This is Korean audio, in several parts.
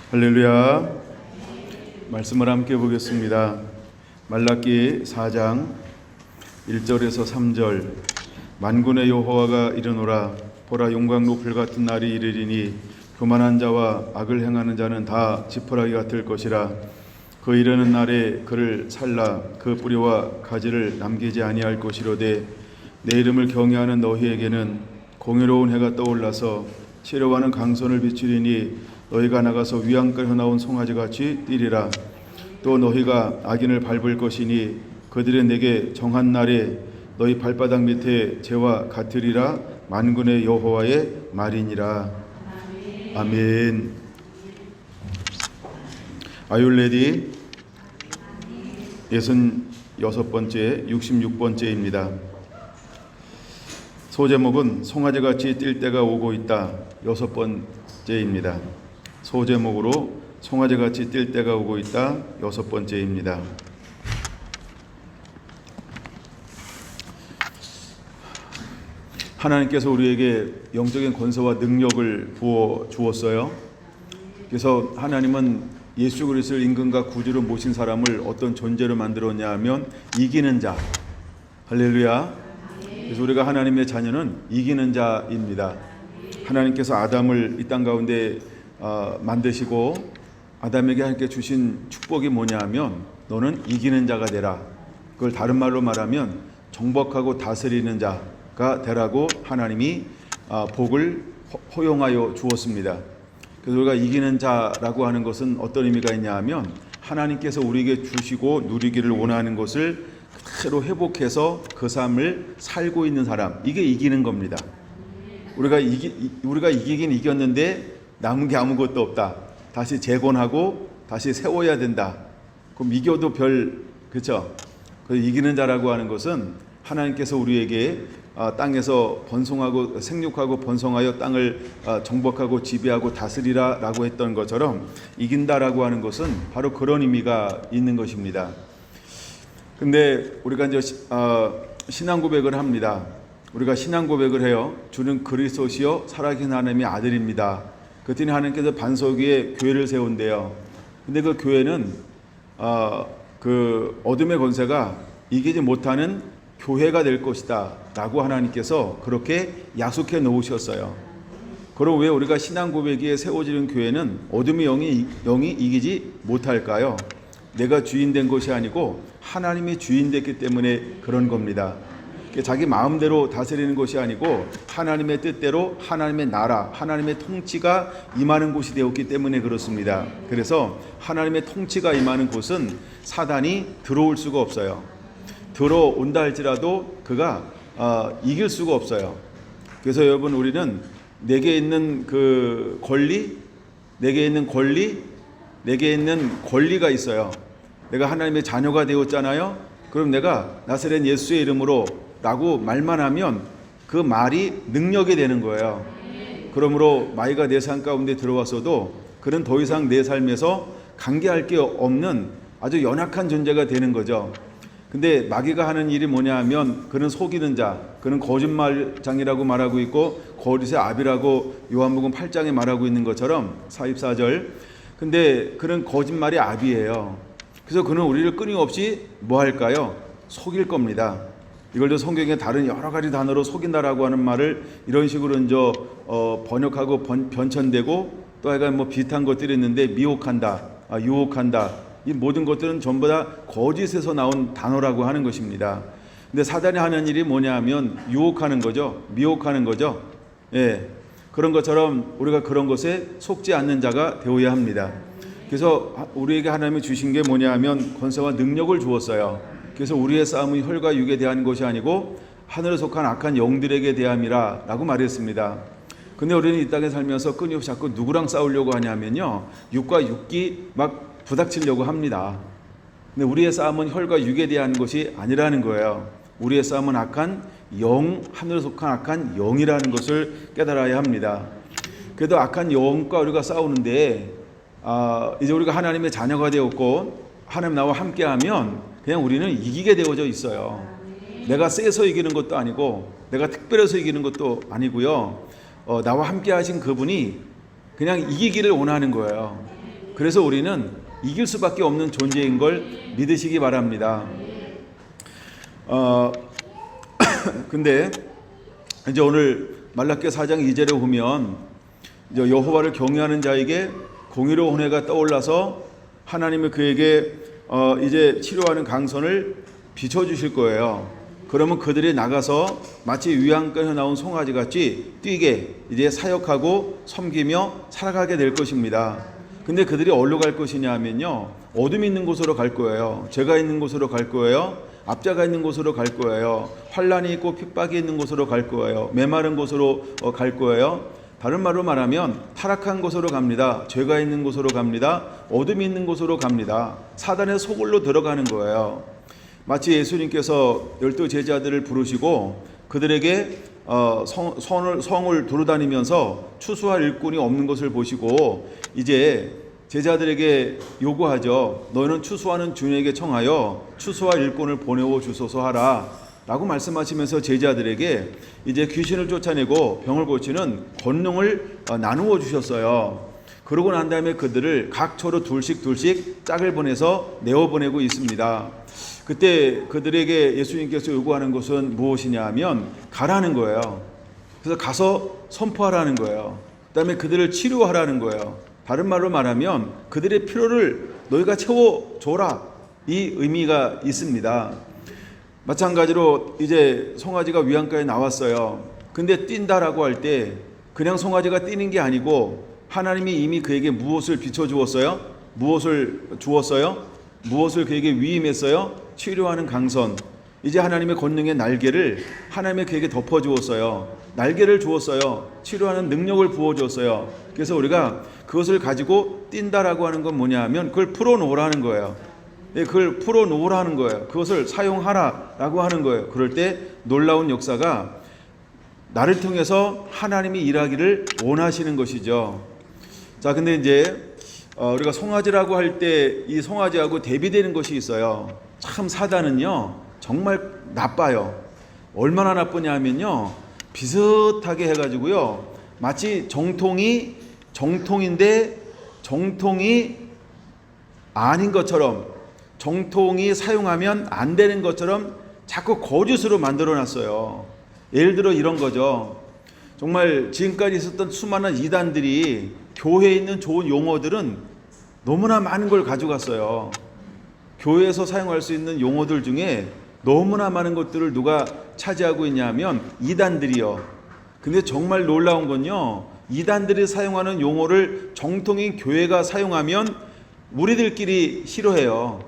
할렐루야. 말씀을 함께 보겠습니다. 말라기 4장 1절에서 3절. 만군의 여호와가 이르노라. 보라, 용광 노플 같은 날이 이르리니 교만한 자와 악을 행하는 자는 다 지푸라기 같을 것이라. 그 이르는 날에 그를 살라. 그 뿌리와 가지를 남기지 아니할 것이로되 내 이름을 경외하는 너희에게는 공의로운 해가 떠올라서 치료하는 강선을 비추리니 너희가 나가서 위안가에 나온 송아지같이 뛰리라. 또 너희가 악인을 밟을 것이니 그들은 내게 정한 날에 너희 발바닥 밑에 재와 같으리라. 만군의 여호와의 말이니라. 아멘. 아율레디 66번째 66번째입니다. 소제목은 송아지같이 뛸 때가 오고 있다. 6번째입니다. 소제목으로 송아지같이 뛸 때가 오고 있다. 6번째입니다. 하나님께서 우리에게 영적인 권세와 능력을 부어 주었어요. 그래서 하나님은 예수 그리스도를 임금과 구주로 모신 사람을 어떤 존재로 만들었냐 하면 이기는 자. 할렐루야. 그래서 우리가 하나님의 자녀는 이기는 자입니다. 하나님께서 아담을 이 땅 가운데 만드시고 아담에게 하나님께 주신 축복이 뭐냐 하면 너는 이기는 자가 되라. 그걸 다른 말로 말하면 정복하고 다스리는 자가 되라고 하나님이 복을 허용하여 주었습니다. 그래서 우리가 이기는 자라고 하는 것은 어떤 의미가 있냐 하면 하나님께서 우리에게 주시고 누리기를 원하는 것을 그대로 회복해서 그 삶을 살고 있는 사람, 이게 이기는 겁니다. 우리가 이기긴 이겼는데 남은 게 아무것도 없다. 다시 재건하고 다시 세워야 된다. 그럼 이겨도 그렇죠? 이기는 자라고 하는 것은 하나님께서 우리에게 땅에서 번성하고 생육하고 번성하여 땅을 정복하고 지배하고 다스리라라고 했던 것처럼 이긴다라고 하는 것은 바로 그런 의미가 있는 것입니다. 근데 우리가 이제 신앙 고백을 합니다. 우리가 신앙 고백을 해요. 주는 그리스도시요 살아계신 하나님의 아들입니다. 그랬더니 하나님께서 반석 위에 교회를 세운대요. 근데 그 교회는 그 어둠의 권세가 이기지 못하는 교회가 될 것이다 라고 하나님께서 그렇게 약속해 놓으셨어요. 그럼 왜 우리가 신앙 고백에 세워지는 교회는 어둠의 영이 이기지 못할까요? 내가 주인 된 것이 아니고 하나님이 주인 됐기 때문에 그런 겁니다. 자기 마음대로 다스리는 것이 아니고 하나님의 뜻대로 하나님의 나라, 하나님의 통치가 임하는 곳이 되었기 때문에 그렇습니다. 그래서 하나님의 통치가 임하는 곳은 사단이 들어올 수가 없어요. 들어온다 할지라도 그가 이길 수가 없어요. 그래서 여러분, 우리는 내게 있는 그 권리, 내게 있는 권리가 있어요. 내가 하나님의 자녀가 되었잖아요. 그럼 내가 나사렛 예수의 이름으로 라고 말만 하면 그 말이 능력이 되는 거예요. 그러므로 마귀가 내 삶 가운데 들어왔어도 그는 더 이상 내 삶에서 관계할 게 없는 아주 연약한 존재가 되는 거죠. 근데 마귀가 하는 일이 뭐냐 하면 그는 속이는 자, 그는 거짓말장이라고 말하고 있고 거짓의 압이라고 요한복음 8장에 말하고 있는 것처럼 44절. 근데 그는 거짓말이 압이에요. 그래서 그는 우리를 끊임없이 뭐 할까요? 속일 겁니다. 이걸 성경에 다른 여러 가지 단어로 속인다라고 하는 말을 이런 식으로 이제 번역하고 변천되고 또 약간 뭐 비슷한 것들이 있는데 미혹한다, 유혹한다, 이 모든 것들은 전부 다 거짓에서 나온 단어라고 하는 것입니다. 근데 사단이 하는 일이 뭐냐 하면 유혹하는 거죠, 미혹하는 거죠. 예, 그런 것처럼 우리가 그런 것에 속지 않는 자가 되어야 합니다. 그래서 우리에게 하나님이 주신 게 뭐냐 하면 권세와 능력을 주었어요. 그래서 우리의 싸움은 혈과 육에 대한 것이 아니고 하늘에 속한 악한 영들에게 대함이라 라고 말했습니다. 근데 우리는 이 땅에 살면서 끊임없이 자꾸 누구랑 싸우려고 하냐면요, 육과 육기 막 부닥치려고 합니다. 근데 우리의 싸움은 혈과 육에 대한 것이 아니라는 거예요. 우리의 싸움은 악한 영, 하늘에 속한 악한 영이라는 것을 깨달아야 합니다. 그래도 악한 영과 우리가 싸우는데 이제 우리가 하나님의 자녀가 되었고 하나님 나와 함께하면 그냥 우리는 이기게 되어져 있어요. 내가 세서 이기는 것도 아니고 내가 특별해서 이기는 것도 아니고요. 나와 함께 하신 그분이 그냥 이기기를 원하는 거예요. 그래서 우리는 이길 수밖에 없는 존재인 걸 믿으시기 바랍니다. 근데 이제 오늘 말라기 4장 2절에 보면 이제 여호와를 경외하는 자에게 공의로운 은혜가 떠올라서 하나님이 그에게 이제 치료하는 강선을 비춰주실 거예요. 그러면 그들이 나가서 마치 위안가에 나온 송아지 같이 뛰게 이제 사역하고 섬기며 살아가게 될 것입니다. 근데 그들이 어디로 갈 것이냐 하면요, 어둠이 있는 곳으로 갈 거예요. 죄가 있는 곳으로 갈 거예요. 압자가 있는 곳으로 갈 거예요. 환란이 있고 핍박이 있는 곳으로 갈 거예요. 메마른 곳으로 갈 거예요. 다른 말로 말하면 타락한 곳으로 갑니다. 죄가 있는 곳으로 갑니다. 어둠이 있는 곳으로 갑니다. 사단의 소굴로 들어가는 거예요. 마치 예수님께서 12 제자들을 부르시고 그들에게 성을 두루다니면서 추수할 일꾼이 없는 것을 보시고 이제 제자들에게 요구하죠. 너희는 추수하는 주님에게 청하여 추수할 일꾼을 보내어 주소서 하라 라고 말씀하시면서 제자들에게 이제 귀신을 쫓아내고 병을 고치는 권능을 나누어 주셨어요. 그러고 난 다음에 그들을 각 초로 둘씩 짝을 보내서 내어보내고 있습니다. 그때 그들에게 예수님께서 요구하는 것은 무엇이냐 하면 가라는 거예요. 그래서 가서 선포하라는 거예요. 그 다음에 그들을 치료하라는 거예요. 다른 말로 말하면 그들의 필요를 너희가 채워줘라, 이 의미가 있습니다. 마찬가지로 이제 송아지가 위안가에 나왔어요. 근데 뛴다라고 할 때 그냥 송아지가 뛰는 게 아니고 하나님이 이미 그에게 무엇을 비춰주었어요? 무엇을 주었어요? 무엇을 그에게 위임했어요? 치료하는 강선. 이제 하나님의 권능의 날개를 하나님의 그에게 덮어주었어요. 날개를 주었어요. 치료하는 능력을 부어주었어요. 그래서 우리가 그것을 가지고 뛴다라고 하는 건 뭐냐 하면 그걸 풀어놓으라는 거예요. 그걸 풀어놓으라는 거예요. 그것을 사용하라라고 하는 거예요. 그럴 때 놀라운 역사가 나를 통해서 하나님이 일하기를 원하시는 것이죠. 자, 근데 이제 우리가 송아지라고 할 때 이 송아지하고 대비되는 것이 있어요. 참 사단은요 정말 나빠요. 얼마나 나쁘냐 하면요, 비슷하게 해가지고요 마치 정통인데 정통이 아닌 것처럼, 정통이 사용하면 안 되는 것처럼 자꾸 거짓으로 만들어 놨어요. 예를 들어 이런 거죠. 정말 지금까지 있었던 수많은 이단들이 교회에 있는 좋은 용어들은 너무나 많은 걸 가져갔어요. 교회에서 사용할 수 있는 용어들 중에 너무나 많은 것들을 누가 차지하고 있냐면 이단들이요. 근데 정말 놀라운 건요, 이단들이 사용하는 용어를 정통인 교회가 사용하면 우리들끼리 싫어해요.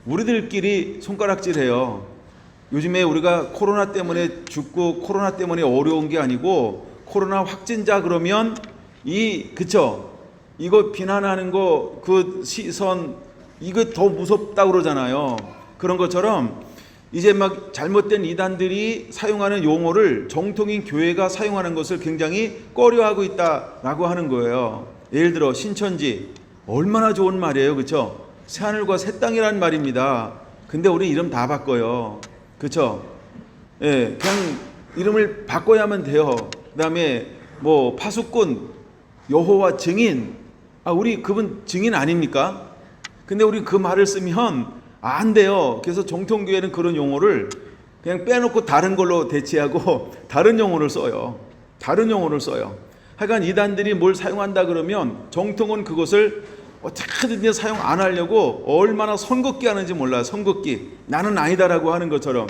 우리들끼리 손가락질해요. 요즘에 우리가 코로나 때문에 죽고 코로나 때문에 어려운 게 아니고 코로나 확진자 그러면 그쵸? 이거 비난하는 거, 그 시선, 이거 더 무섭다 그러잖아요. 그런 것처럼 이제 막 잘못된 이단들이 사용하는 용어를 정통인 교회가 사용하는 것을 굉장히 꺼려하고 있다라고 하는 거예요. 예를 들어 신천지, 얼마나 좋은 말이에요. 그쵸? 새하늘과 새 땅이란 말입니다. 근데 우리 이름 다 바꿔요. 그쵸? 예, 그냥 이름을 바꿔야만 돼요. 그 다음에 뭐 파수꾼, 여호와 증인, 우리 그분 증인 아닙니까? 근데 우리 그 말을 쓰면 안 돼요. 그래서 정통교회는 그런 용어를 그냥 빼놓고 다른 걸로 대체하고 다른 용어를 써요. 다른 용어를 써요. 하여간 이단들이 뭘 사용한다 그러면 정통은 그것을 어떻게든 사용 안 하려고 얼마나 선긋기 하는지 몰라요. 선긋기. 나는 아니다라고 하는 것처럼.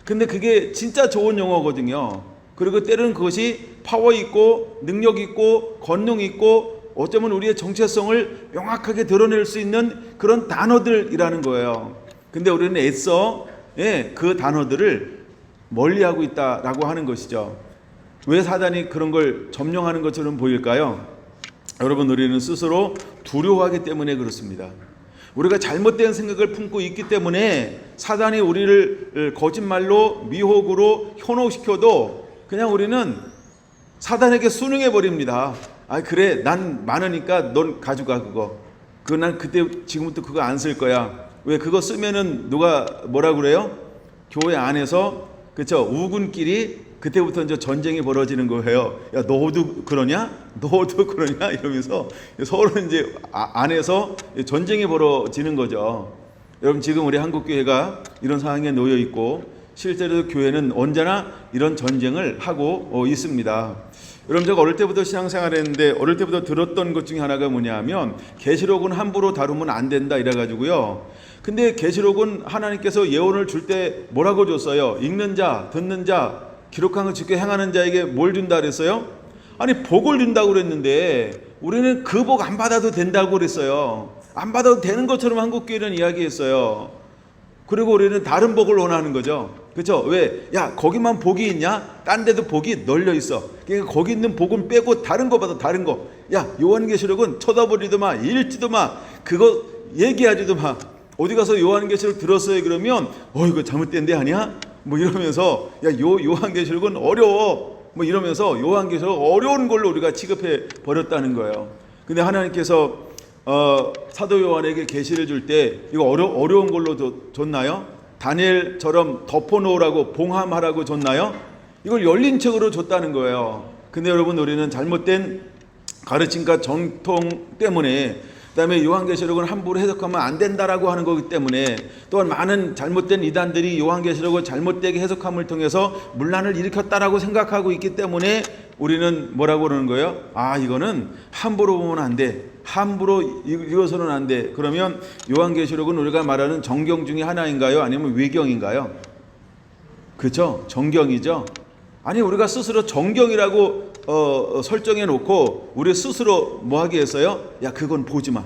근데 그게 진짜 좋은 용어거든요. 그리고 때로는 그것이 파워 있고 능력 있고 권능 있고 어쩌면 우리의 정체성을 명확하게 드러낼 수 있는 그런 단어들이라는 거예요. 근데 우리는 애써 그 단어들을 멀리하고 있다라고 하는 것이죠. 왜 사단이 그런 걸 점령하는 것처럼 보일까요? 여러분, 우리는 스스로 두려워하기 때문에 그렇습니다. 우리가 잘못된 생각을 품고 있기 때문에 사단이 우리를 거짓말로, 미혹으로 현혹시켜도 그냥 우리는 사단에게 순응해 버립니다. 그래, 난 많으니까 넌 가져가 그거. 난 그때 지금부터 그거 안 쓸 거야. 왜? 그거 쓰면은 누가 뭐라 그래요? 교회 안에서, 그쵸? 우군끼리 그때부터 이제 전쟁이 벌어지는 거예요. 야, 너도 그러냐? 너도 그러냐? 이러면서 서로 이제 안에서 전쟁이 벌어지는 거죠. 여러분, 지금 우리 한국교회가 이런 상황에 놓여 있고 실제로 교회는 언제나 이런 전쟁을 하고 있습니다. 여러분, 제가 어릴 때부터 신앙생활을 했는데 어릴 때부터 들었던 것 중에 하나가 뭐냐면 계시록은 함부로 다루면 안 된다 이래가지고요. 근데 계시록은 하나님께서 예언을 줄 때 뭐라고 줬어요? 읽는 자, 듣는 자, 기록한 것 지켜 행하는 자에게 뭘 준다 그랬어요? 아니, 복을 준다고 그랬는데 우리는 그 복 안 받아도 된다고 그랬어요. 안 받아도 되는 것처럼 한국교회는 이야기했어요. 그리고 우리는 다른 복을 원하는 거죠. 그렇죠? 왜? 야, 거기만 복이 있냐? 딴 데도 복이 널려 있어. 그러니까 거기 있는 복은 빼고 다른 거 받아, 다른 거. 야, 요한계시록은 쳐다보지도 마, 읽지도 마, 그거 얘기하지도 마. 어디 가서 요한계시록 들었어요 그러면 이거 잘못된 데 아니야? 뭐 이러면서 야, 요한계시록은 어려워. 뭐 이러면서 요한계시록 어려운 걸로 우리가 취급해 버렸다는 거예요. 근데 하나님께서 사도 요한에게 계시를 줄 때 이거 어려운 걸로 줬나요? 다니엘처럼 덮어놓으라고 봉함하라고 줬나요? 이걸 열린 책으로 줬다는 거예요. 근데 여러분, 우리는 잘못된 가르침과 정통 때문에, 그다음에 요한계시록은 함부로 해석하면 안 된다라고 하는 거기 때문에, 또한 많은 잘못된 이단들이 요한계시록을 잘못되게 해석함을 통해서 문란을 일으켰다라고 생각하고 있기 때문에 우리는 뭐라고 그러는 거예요? 아, 이거는 함부로 보면 안 돼. 함부로 읽어서는 안 돼. 그러면 요한계시록은 우리가 말하는 정경 중에 하나인가요? 아니면 외경인가요? 그렇죠? 정경이죠. 아니, 우리가 스스로 정경이라고 설정해 놓고 우리 스스로 뭐 하게 했어요? 야, 그건 보지 마.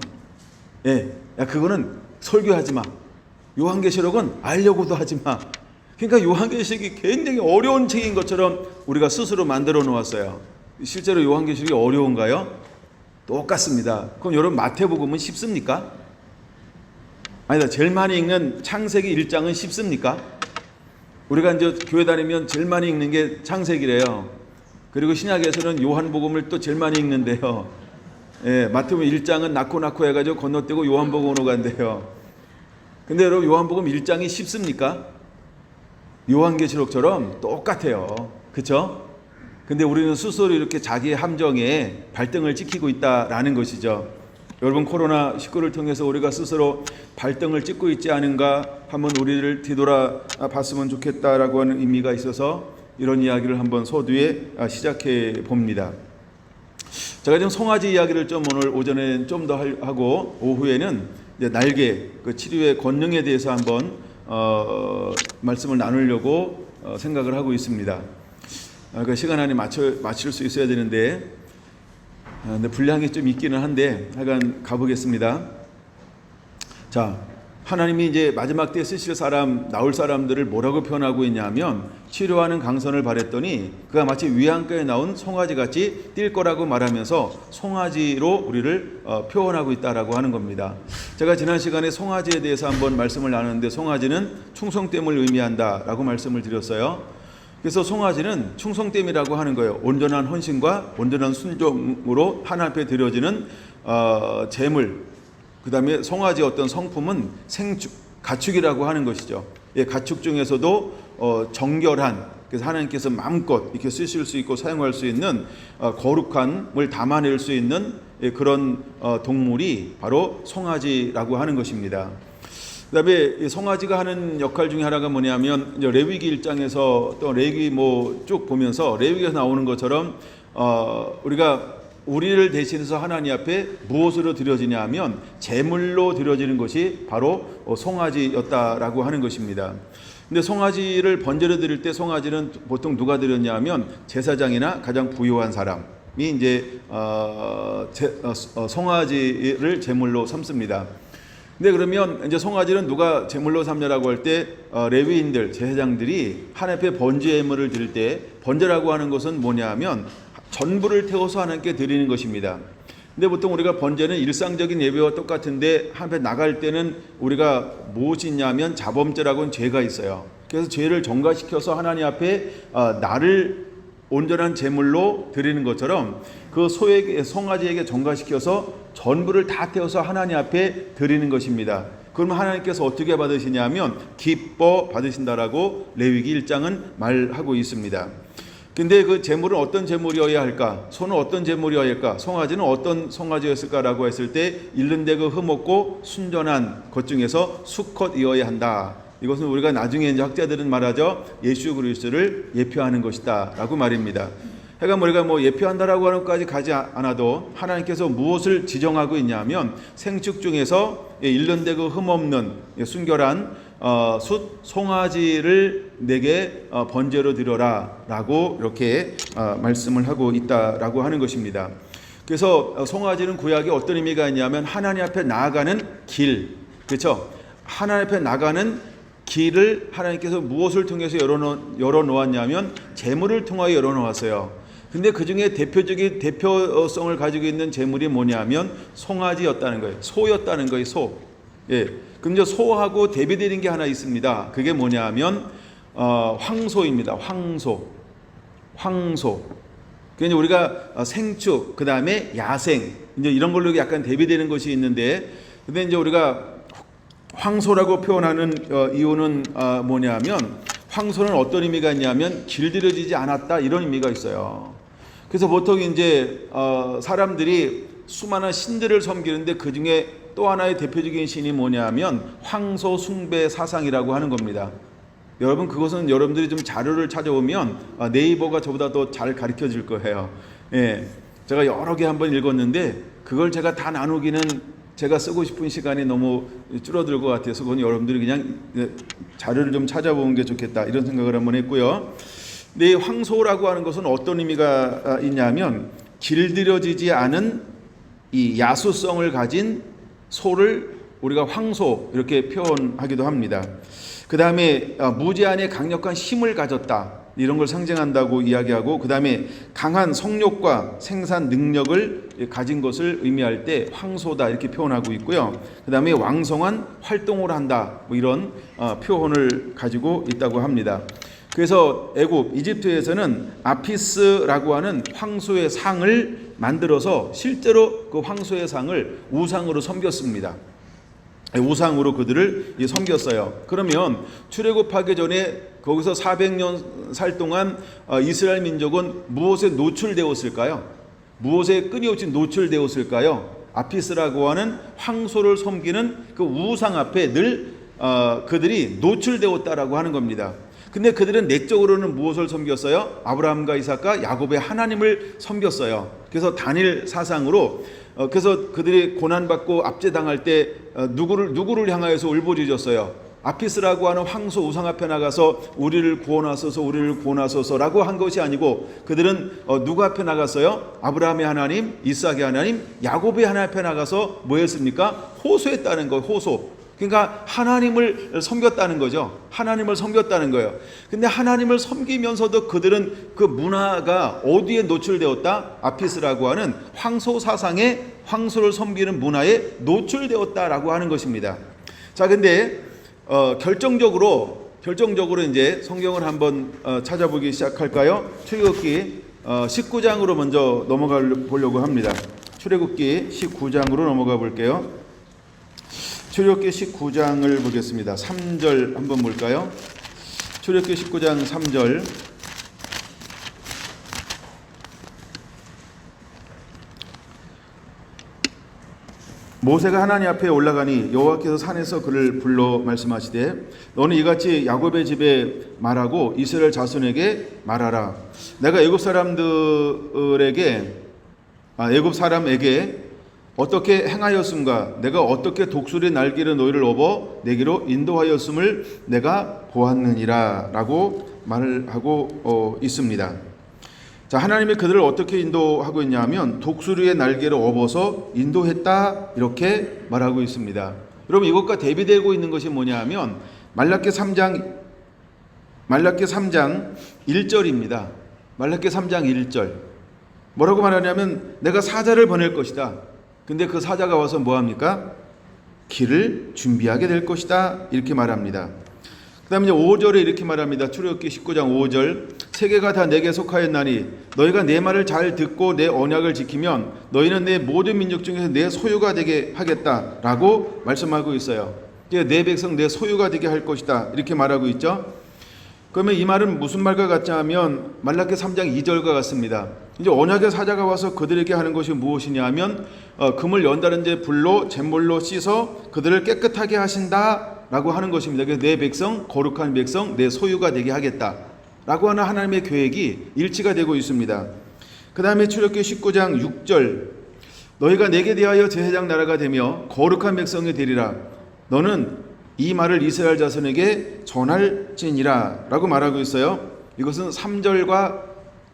예, 야, 그거는 설교하지 마. 요한계시록은 알려고도 하지 마. 그러니까 요한계시록이 굉장히 어려운 책인 것처럼 우리가 스스로 만들어 놓았어요. 실제로 요한계시록이 어려운가요? 똑같습니다. 그럼 여러분, 마태복음은 쉽습니까? 아니다. 제일 많이 읽는 창세기 1장은 쉽습니까? 우리가 이제 교회 다니면 제일 많이 읽는 게 창세기래요. 그리고 신약에서는 요한복음을 또 제일 많이 읽는데요. 예, 마태복음 1장은 낳고 해가지고 건너뛰고 요한복음으로 간대요. 근데 여러분, 요한복음 1장이 쉽습니까? 요한계시록처럼 똑같아요. 그렇죠? 근데 우리는 스스로 이렇게 자기의 함정에 발등을 찍히고 있다라는 것이죠. 여러분, 코로나19를 통해서 우리가 스스로 발등을 찍고 있지 않은가 한번 우리를 뒤돌아봤으면 좋겠다라고 하는 의미가 있어서 이런 이야기를 한번 서두에 시작해 봅니다. 제가 지금 송아지 이야기를 좀 오늘 오전에 좀 더 하고 오후에는 이제 날개 그 치료의 권능에 대해서 한번 말씀을 나누려고 생각을 하고 있습니다. 그 시간 안에 맞출 수 있어야 되는데, 근데 분량이 좀 있기는 한데 하여간 가보겠습니다. 자, 하나님이 이제 마지막 때 쓰실 나올 사람들을 뭐라고 표현하고 있냐면 치료하는 강선을 바랬더니 그가 마치 위안가에 나온 송아지같이 뛸 거라고 말하면서 송아지로 우리를 표현하고 있다라고 하는 겁니다. 제가 지난 시간에 송아지에 대해서 한번 말씀을 나눴는데 송아지는 충성됨을 의미한다라고 말씀을 드렸어요. 그래서 송아지는 충성됨이라고 하는 거예요. 온전한 헌신과 온전한 순종으로 하나님 앞에 드려지는 제물, 그 다음에 송아지의 어떤 성품은 가축이라고 하는 것이죠. 예, 가축 중에서도 정결한, 그래서 하나님께서 마음껏 이렇게 쓰실 수 있고 사용할 수 있는 거룩함을 담아낼 수 있는 그런 동물이 바로 송아지라고 하는 것입니다. 그 다음에 송아지가 하는 역할 중에 하나가 뭐냐면 이제 레위기 1장에서 또 레위기 쭉 보면서 레위기에서 나오는 것처럼 우리가 우리를 대신해서 하나님 앞에 무엇으로 드려지냐 하면 제물로 드려지는 것이 바로 송아지였다라고 하는 것입니다. 근데 송아지를 번제로 드릴 때 송아지는 보통 누가 드렸냐 하면 제사장이나 가장 부유한 사람이 이제 송아지를 제물로 삼습니다. 근데 그러면 이제 송아지는 누가 제물로 삼냐라고 할 때 레위인들, 제사장들이 하나님 앞에 번제 예물을 드릴 때 번제라고 하는 것은 뭐냐 하면 전부를 태워서 하나님께 드리는 것입니다. 근데 보통 우리가 번제는 일상적인 예배와 똑같은데 하나님 앞에 나갈 때는 우리가 무엇이 있냐면 자범죄라고는 죄가 있어요. 그래서 죄를 전가시켜서 하나님 앞에 나를 온전한 제물로 드리는 것처럼 그 송아지에게 전가시켜서 전부를 다 태워서 하나님 앞에 드리는 것입니다. 그러면 하나님께서 어떻게 받으시냐면 기뻐 받으신다라고 레위기 1장은 말하고 있습니다. 근데 그 제물은 어떤 제물이어야 할까? 소는 어떤 제물이어야 할까? 송아지는 어떤 송아지였을까라고 했을 때 잃는데 그 흠없고 순전한 것 중에서 수컷이어야 한다. 이것은 우리가 나중에 이제 학자들은 말하죠. 예수 그리스도를 예표하는 것이다라고 말입니다. 그러니까 우리가 뭐 예표한다라고 하는 것까지 가지 않아도 하나님께서 무엇을 지정하고 있냐면 생축 중에서 잃는데 그 흠없는 순결한 숫 송아지를 내게 번제로 드려라 라고 이렇게 말씀을 하고 있다라고 하는 것입니다. 그래서 송아지는 구약에 어떤 의미가 있냐면 하나님 앞에 나아가는 길, 그렇죠? 하나님 앞에 나가는 길을 하나님께서 무엇을 통해서 열어놓았냐면 제물을 통하여 열어놓았어요. 근데 그 중에 대표적인 대표성을 가지고 있는 제물이 뭐냐면 송아지였다는 거예요. 소였다는 거예요. 소. 예. 그럼 소하고 대비되는 게 하나 있습니다. 그게 뭐냐면 황소입니다. 황소. 그러니까 우리가 생축, 그 다음에 야생, 이제 이런 걸로 약간 대비되는 것이 있는데, 근데 이제 우리가 황소라고 표현하는 이유는 뭐냐면 황소는 어떤 의미가 있냐면 길들여지지 않았다 이런 의미가 있어요. 그래서 보통 이제 사람들이 수많은 신들을 섬기는데 그 중에 또 하나의 대표적인 신이 뭐냐면 황소 숭배 사상이라고 하는 겁니다. 여러분 그것은 여러분들이 좀 자료를 찾아오면 네이버가 저보다 더 잘 가르쳐 줄 거예요. 예, 제가 여러 개 한번 읽었는데 그걸 제가 다 나누기는 제가 쓰고 싶은 시간이 너무 줄어들 것 같아서 그건 여러분들이 그냥 자료를 좀 찾아보는 게 좋겠다 이런 생각을 한번 했고요. 근데 황소라고 하는 것은 어떤 의미가 있냐면 길들여지지 않은 이 야수성을 가진 소를 우리가 황소 이렇게 표현하기도 합니다. 그 다음에 무제한의 강력한 힘을 가졌다 이런 걸 상징한다고 이야기하고, 그 다음에 강한 성욕과 생산 능력을 가진 것을 의미할 때 황소다 이렇게 표현하고 있고요. 그 다음에 왕성한 활동을 한다 뭐 이런 표현을 가지고 있다고 합니다. 그래서 이집트에서는 아피스라고 하는 황소의 상을 만들어서 실제로 그 황소의 상을 우상으로 섬겼습니다. 우상으로 그들을 섬겼어요. 그러면 출애굽하기 전에 거기서 400년 살 동안 이스라엘 민족은 무엇에 노출되었을까요? 무엇에 끊임없이 노출되었을까요? 아피스라고 하는 황소를 섬기는 그 우상 앞에 늘 그들이 노출되었다라고 하는 겁니다. 근데 그들은 내적으로는 무엇을 섬겼어요? 아브라함과 이삭과 야곱의 하나님을 섬겼어요. 그래서 단일 사상으로 그래서 그들이 고난받고 압제당할 때 누구를 향하여서 울부짖었어요? 아피스라고 하는 황소 우상 앞에 나가서 우리를 구원하소서라고 한 것이 아니고 그들은 누구 앞에 나갔어요? 아브라함의 하나님, 이삭의 하나님, 야곱의 하나님 앞에 나가서 뭐 했습니까? 호소했다는 거예요. 호소. 그러니까 하나님을 섬겼다는 거죠. 하나님을 섬겼다는 거예요. 근데 하나님을 섬기면서도 그들은 그 문화가 어디에 노출되었다? 아피스라고 하는 황소 사상에 황소를 섬기는 문화에 노출되었다라고 하는 것입니다. 자, 근데 결정적으로 이제 성경을 한번 찾아보기 시작할까요? 출애굽기 19장으로 먼저 넘어가 보려고 합니다. 출애굽기 19장으로 넘어가 볼게요. 출애굽기 19장을 보겠습니다. 3절 한번 볼까요? 출애굽기 19장 3절. 모세가 하나님 앞에 올라가니 여호와께서 산에서 그를 불러 말씀하시되 너는 이같이 야곱의 집에 말하고 이스라엘 자손에게 말하라. 내가 애굽 사람에게 어떻게 행하였음과 내가 어떻게 독수리 날개를 너희를 업어 내게로 인도하였음을 내가 보았느니라 라고 말을 하고 있습니다. 자, 하나님이 그들을 어떻게 인도하고 있냐면 독수리의 날개를 업어서 인도했다 이렇게 말하고 있습니다. 여러분 이것과 대비되고 있는 것이 뭐냐 하면 말라기 3장 1절입니다. 말라기 3장 1절 뭐라고 말하냐면 내가 사자를 보낼 것이다. 근데 그 사자가 와서 뭐합니까? 길을 준비하게 될 것이다 이렇게 말합니다. 그 다음에 5절에 이렇게 말합니다. 출애굽기 19장 5절 세계가 다 내게 속하였나니 너희가 내 말을 잘 듣고 내 언약을 지키면 너희는 내 모든 민족 중에서 내 소유가 되게 하겠다라고 말씀하고 있어요. 내 백성 내 소유가 되게 할 것이다 이렇게 말하고 있죠. 그러면 이 말은 무슨 말과 같지 하면 말라기 3장 2절과 같습니다. 이제 언약의 사자가 와서 그들에게 하는 것이 무엇이냐 하면 금을 연다른 제 불로 잿물로 씻어 그들을 깨끗하게 하신다라고 하는 것입니다. 그래서 내 백성 거룩한 백성 내 소유가 되게 하겠다라고 하는 하나님의 계획이 일치가 되고 있습니다. 그 다음에 출애굽기 19장 6절 너희가 내게 대하여 제사장 나라가 되며 거룩한 백성이 되리라. 너는 이 말을 이스라엘 자손에게 전할지니라 라고 말하고 있어요. 이것은 3절과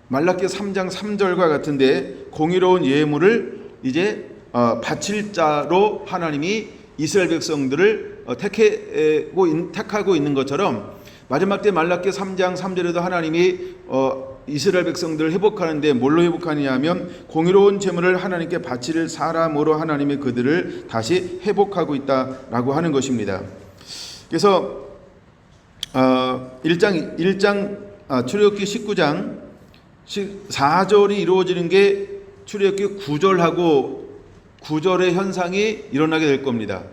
말라기 3장 3절과 같은데 공의로운 예물을 이제 바칠 자로 하나님이 이스라엘 백성들을 택하고 있는 것처럼 마지막 때 말라기 3장 3절에도 하나님이 이스라엘 백성들을 회복하는데 뭘로 회복하느냐 하면 공의로운 제물을 하나님께 바칠 사람으로 하나님이 그들을 다시 회복하고 있다라고 하는 것입니다. 그래서 출애굽기 19장 4절이 이루어지는 게 출애굽기 9절의 현상이 일어나게 될 겁니다.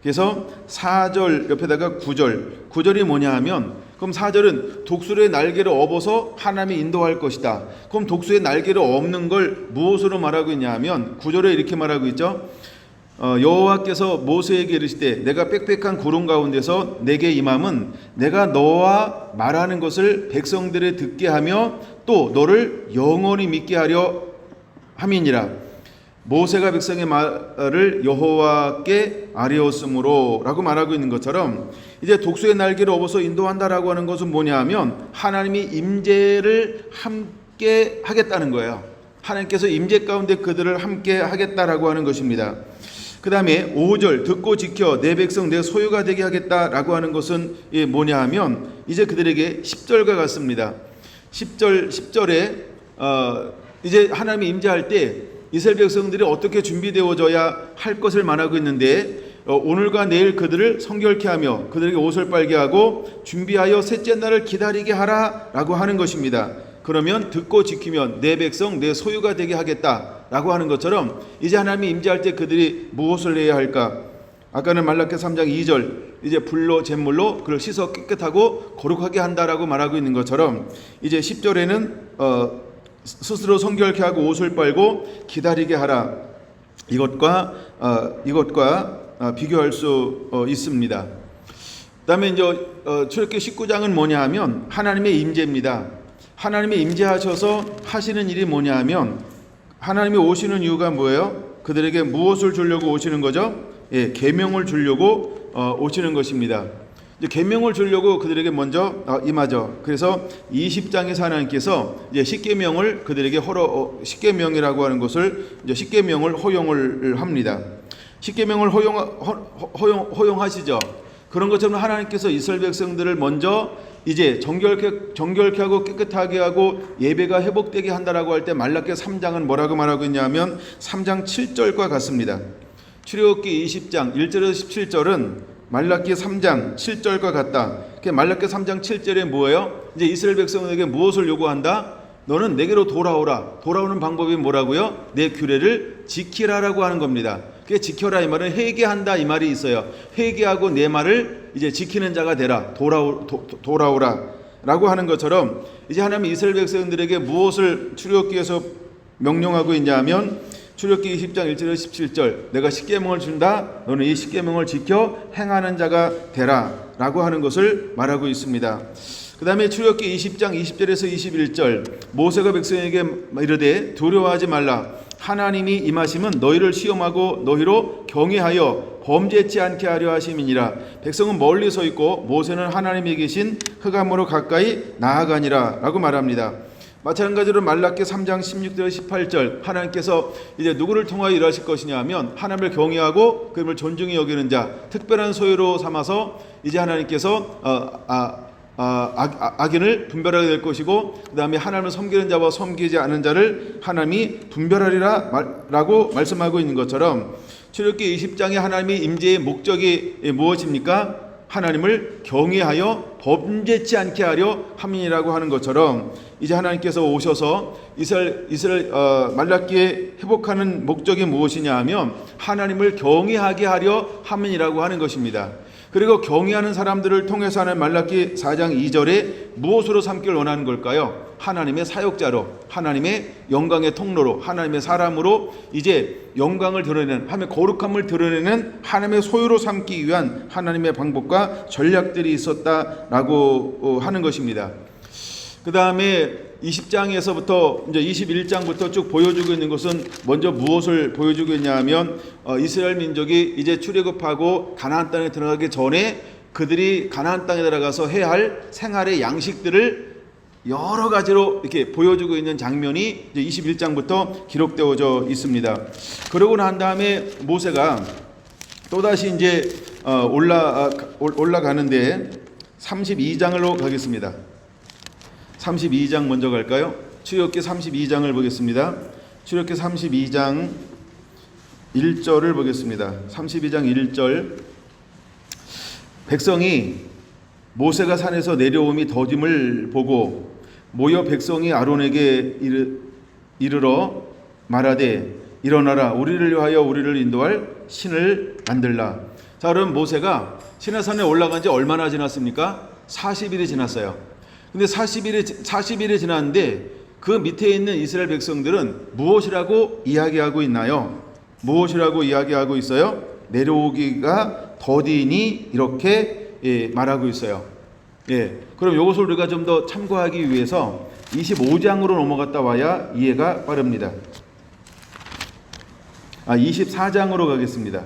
그래서 4절 옆에다가 9절이 뭐냐 하면 그럼 4절은 독수리의 날개를 업어서 하나님이 인도할 것이다. 그럼 독수리의 날개를 업는 걸 무엇으로 말하고 있냐 하면 9절에 이렇게 말하고 있죠. 여호와께서 모세에게 이르시되 내가 빽빽한 구름 가운데서 내게 임함은 내가 너와 말하는 것을 백성들에 듣게 하며 또 너를 영원히 믿게 하려 함이니라. 모세가 백성의 말을 여호와께 아뢰었으므로 라고 말하고 있는 것처럼 이제 독수리의 날개를 업어서 인도한다라고 하는 것은 뭐냐 하면 하나님이 임재를 함께 하겠다는 거예요. 하나님께서 임재 가운데 그들을 함께 하겠다라고 하는 것입니다. 그 다음에 5절 듣고 지켜 내 백성 내 소유가 되게 하겠다라고 하는 것은 뭐냐 하면 이제 그들에게 10절과 같습니다. 10절에 이제 하나님이 임재할 때 이스라엘 백성들이 어떻게 준비되어져야 할 것을 말하고 있는데 오늘과 내일 그들을 성결케 하며 그들에게 옷을 빨게 하고 준비하여 셋째 날을 기다리게 하라라고 하는 것입니다. 그러면 듣고 지키면 내 백성 내 소유가 되게 하겠다라고 하는 것처럼 이제 하나님이 임재할 때 그들이 무엇을 해야 할까? 아까는 말라기 3장 2절 이제 불로 잿물로 그를 씻어 깨끗하고 거룩하게 한다라고 말하고 있는 것처럼 이제 10절에는 스스로 성결케 하고 옷을 빨고 기다리게 하라. 이것과 비교할 수 있습니다. 그다음에 이제 출애굽기 19장은 뭐냐 하면 하나님의 임재입니다. 하나님이 임재하셔서 하시는 일이 뭐냐 하면 하나님이 오시는 이유가 뭐예요? 그들에게 무엇을 주려고 오시는 거죠? 계명을 주려고 오시는 것입니다. 계명을 주려고 그들에게 먼저 임하죠. 그래서 20장에서 하나님께서 이제 십계명을 그들에게 십계명이라고 하는 것을 이제 십계명을 허용을 합니다. 십계명을 허용하시죠. 그런 것처럼 하나님께서 이스라엘 백성들을 먼저 이제 정결케 하고 깨끗하게 하고 예배가 회복되게 한다라고 할 때 말라기 3장은 뭐라고 말하고 있냐면 3장 7절과 같습니다. 출애굽기 20장 1절에서 17절은 말라기 3장 7절과 같다. 말라기 3장 7절에 뭐예요? 이제 이스라엘 백성에게 무엇을 요구한다? 너는 내게로 돌아오라. 돌아오는 방법이 뭐라고요? 내 규례를 지키라라고 하는 겁니다. 그게 지켜라 이 말은 회개한다 이 말이 있어요. 회개하고 내 말을 이제 지키는 자가 되라. 돌아오라라고 하는 것처럼 이제 하나님이 이스라엘 백성들에게 무엇을 출애굽기에서 명령하고 있냐면 출애굽기 20장 1절에서 17절 내가 십계명을 준다. 너는 이 십계명을 지켜 행하는 자가 되라 라고 하는 것을 말하고 있습니다. 그 다음에 출애굽기 20장 20절에서 21절 모세가 백성에게 이르되 두려워하지 말라. 하나님이 임하시면 너희를 시험하고 너희로 경외하여 범죄치 않게 하려 하심이니라. 백성은 멀리 서 있고 모세는 하나님이 계신 흑암으로 가까이 나아가니라 라고 말합니다. 마찬가지로 말라기 3장 16절 18절 하나님께서 이제 누구를 통하여 일하실 것이냐 하면 하나님을 경외하고 그분을 존중히 여기는 자 특별한 소유로 삼아서 이제 하나님께서 악인을 분별하게 될 것이고 그 다음에 하나님을 섬기는 자와 섬기지 않은 자를 하나님이 분별하리라 라고 말씀하고 있는 것처럼 출애굽기 20장에 하나님의 임재의 목적이 무엇입니까? 하나님을 경외하여 범죄치 않게 하려 함이라고 하는 것처럼 이제 하나님께서 오셔서 이스라엘 말라기에 회복하는 목적이 무엇이냐 하면 하나님을 경외하게 하려 함이라고 하는 것입니다. 그리고 경외하는 사람들을 통해서 하는 말라기 4장 2절에 무엇으로 삼기를 원하는 걸까요? 하나님의 사역자로, 하나님의 영광의 통로로, 하나님의 사람으로 이제 영광을 드러내는, 하나님의 거룩함을 드러내는 하나님의 소유로 삼기 위한 하나님의 방법과 전략들이 있었다라고 하는 것입니다. 그 다음에 20장에서부터 이제 21장부터 쭉 보여주고 있는 것은 먼저 무엇을 보여주고 있냐면 이스라엘 민족이 이제 출애굽하고 가나안 땅에 들어가기 전에 그들이 가나안 땅에 들어가서 해야 할 생활의 양식들을 여러 가지로 이렇게 보여주고 있는 장면이 이제 21장부터 기록되어져 있습니다. 그러고 난 다음에 모세가 또다시 이제 올라가는데 32장으로 가겠습니다. 32장 먼저 갈까요? 출애굽기 32장을 보겠습니다. 출애굽기 32장 1절을 보겠습니다. 32장 1절. 백성이 모세가 산에서 내려옴이 더딤을 보고 모여 백성이 아론에게 이르러 말하되 일어나라, 우리를 위하여 우리를 인도할 신을 만들라. 자, 그럼 모세가 시내산에 올라간 지 얼마나 지났습니까? 40일이 지났어요. 근데 40일이 지났는데 그 밑에 있는 이스라엘 백성들은 무엇이라고 이야기하고 있나요? 무엇이라고 이야기하고 있어요? 내려오기가 더디니 이렇게 말하고 있어요. 그럼 이것을 우리가 좀 더 참고하기 위해서 25장으로 넘어갔다 와야 이해가 빠릅니다. 24장으로 가겠습니다.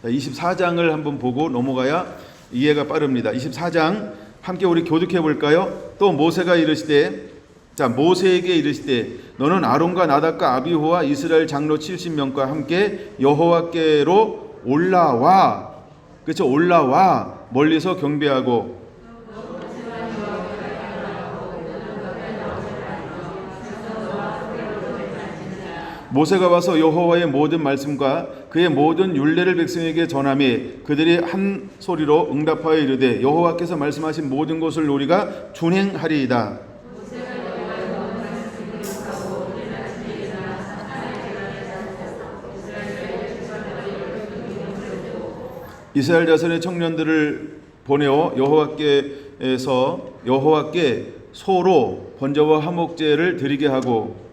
24장을 한번 보고 넘어가야 이해가 빠릅니다. 24장 함께 우리 교독해 볼까요? 또 모세가 이르시되, 자, 모세에게 이르시되 너는 아론과 나답과 아비후와 이스라엘 장로 70명과 함께 여호와께로 올라와. 그렇죠? 올라와 멀리서 경배하고 모세가 와서 여호와의 모든 말씀과 그의 모든 율례를 백성에게 전하매 그들이 한 소리로 응답하여 이르되 여호와께서 말씀하신 모든 것을 우리가 준행하리이다. 이스라엘 자손의 청년들을 보내어 여호와께 소로 번제와 화목제를 드리게 하고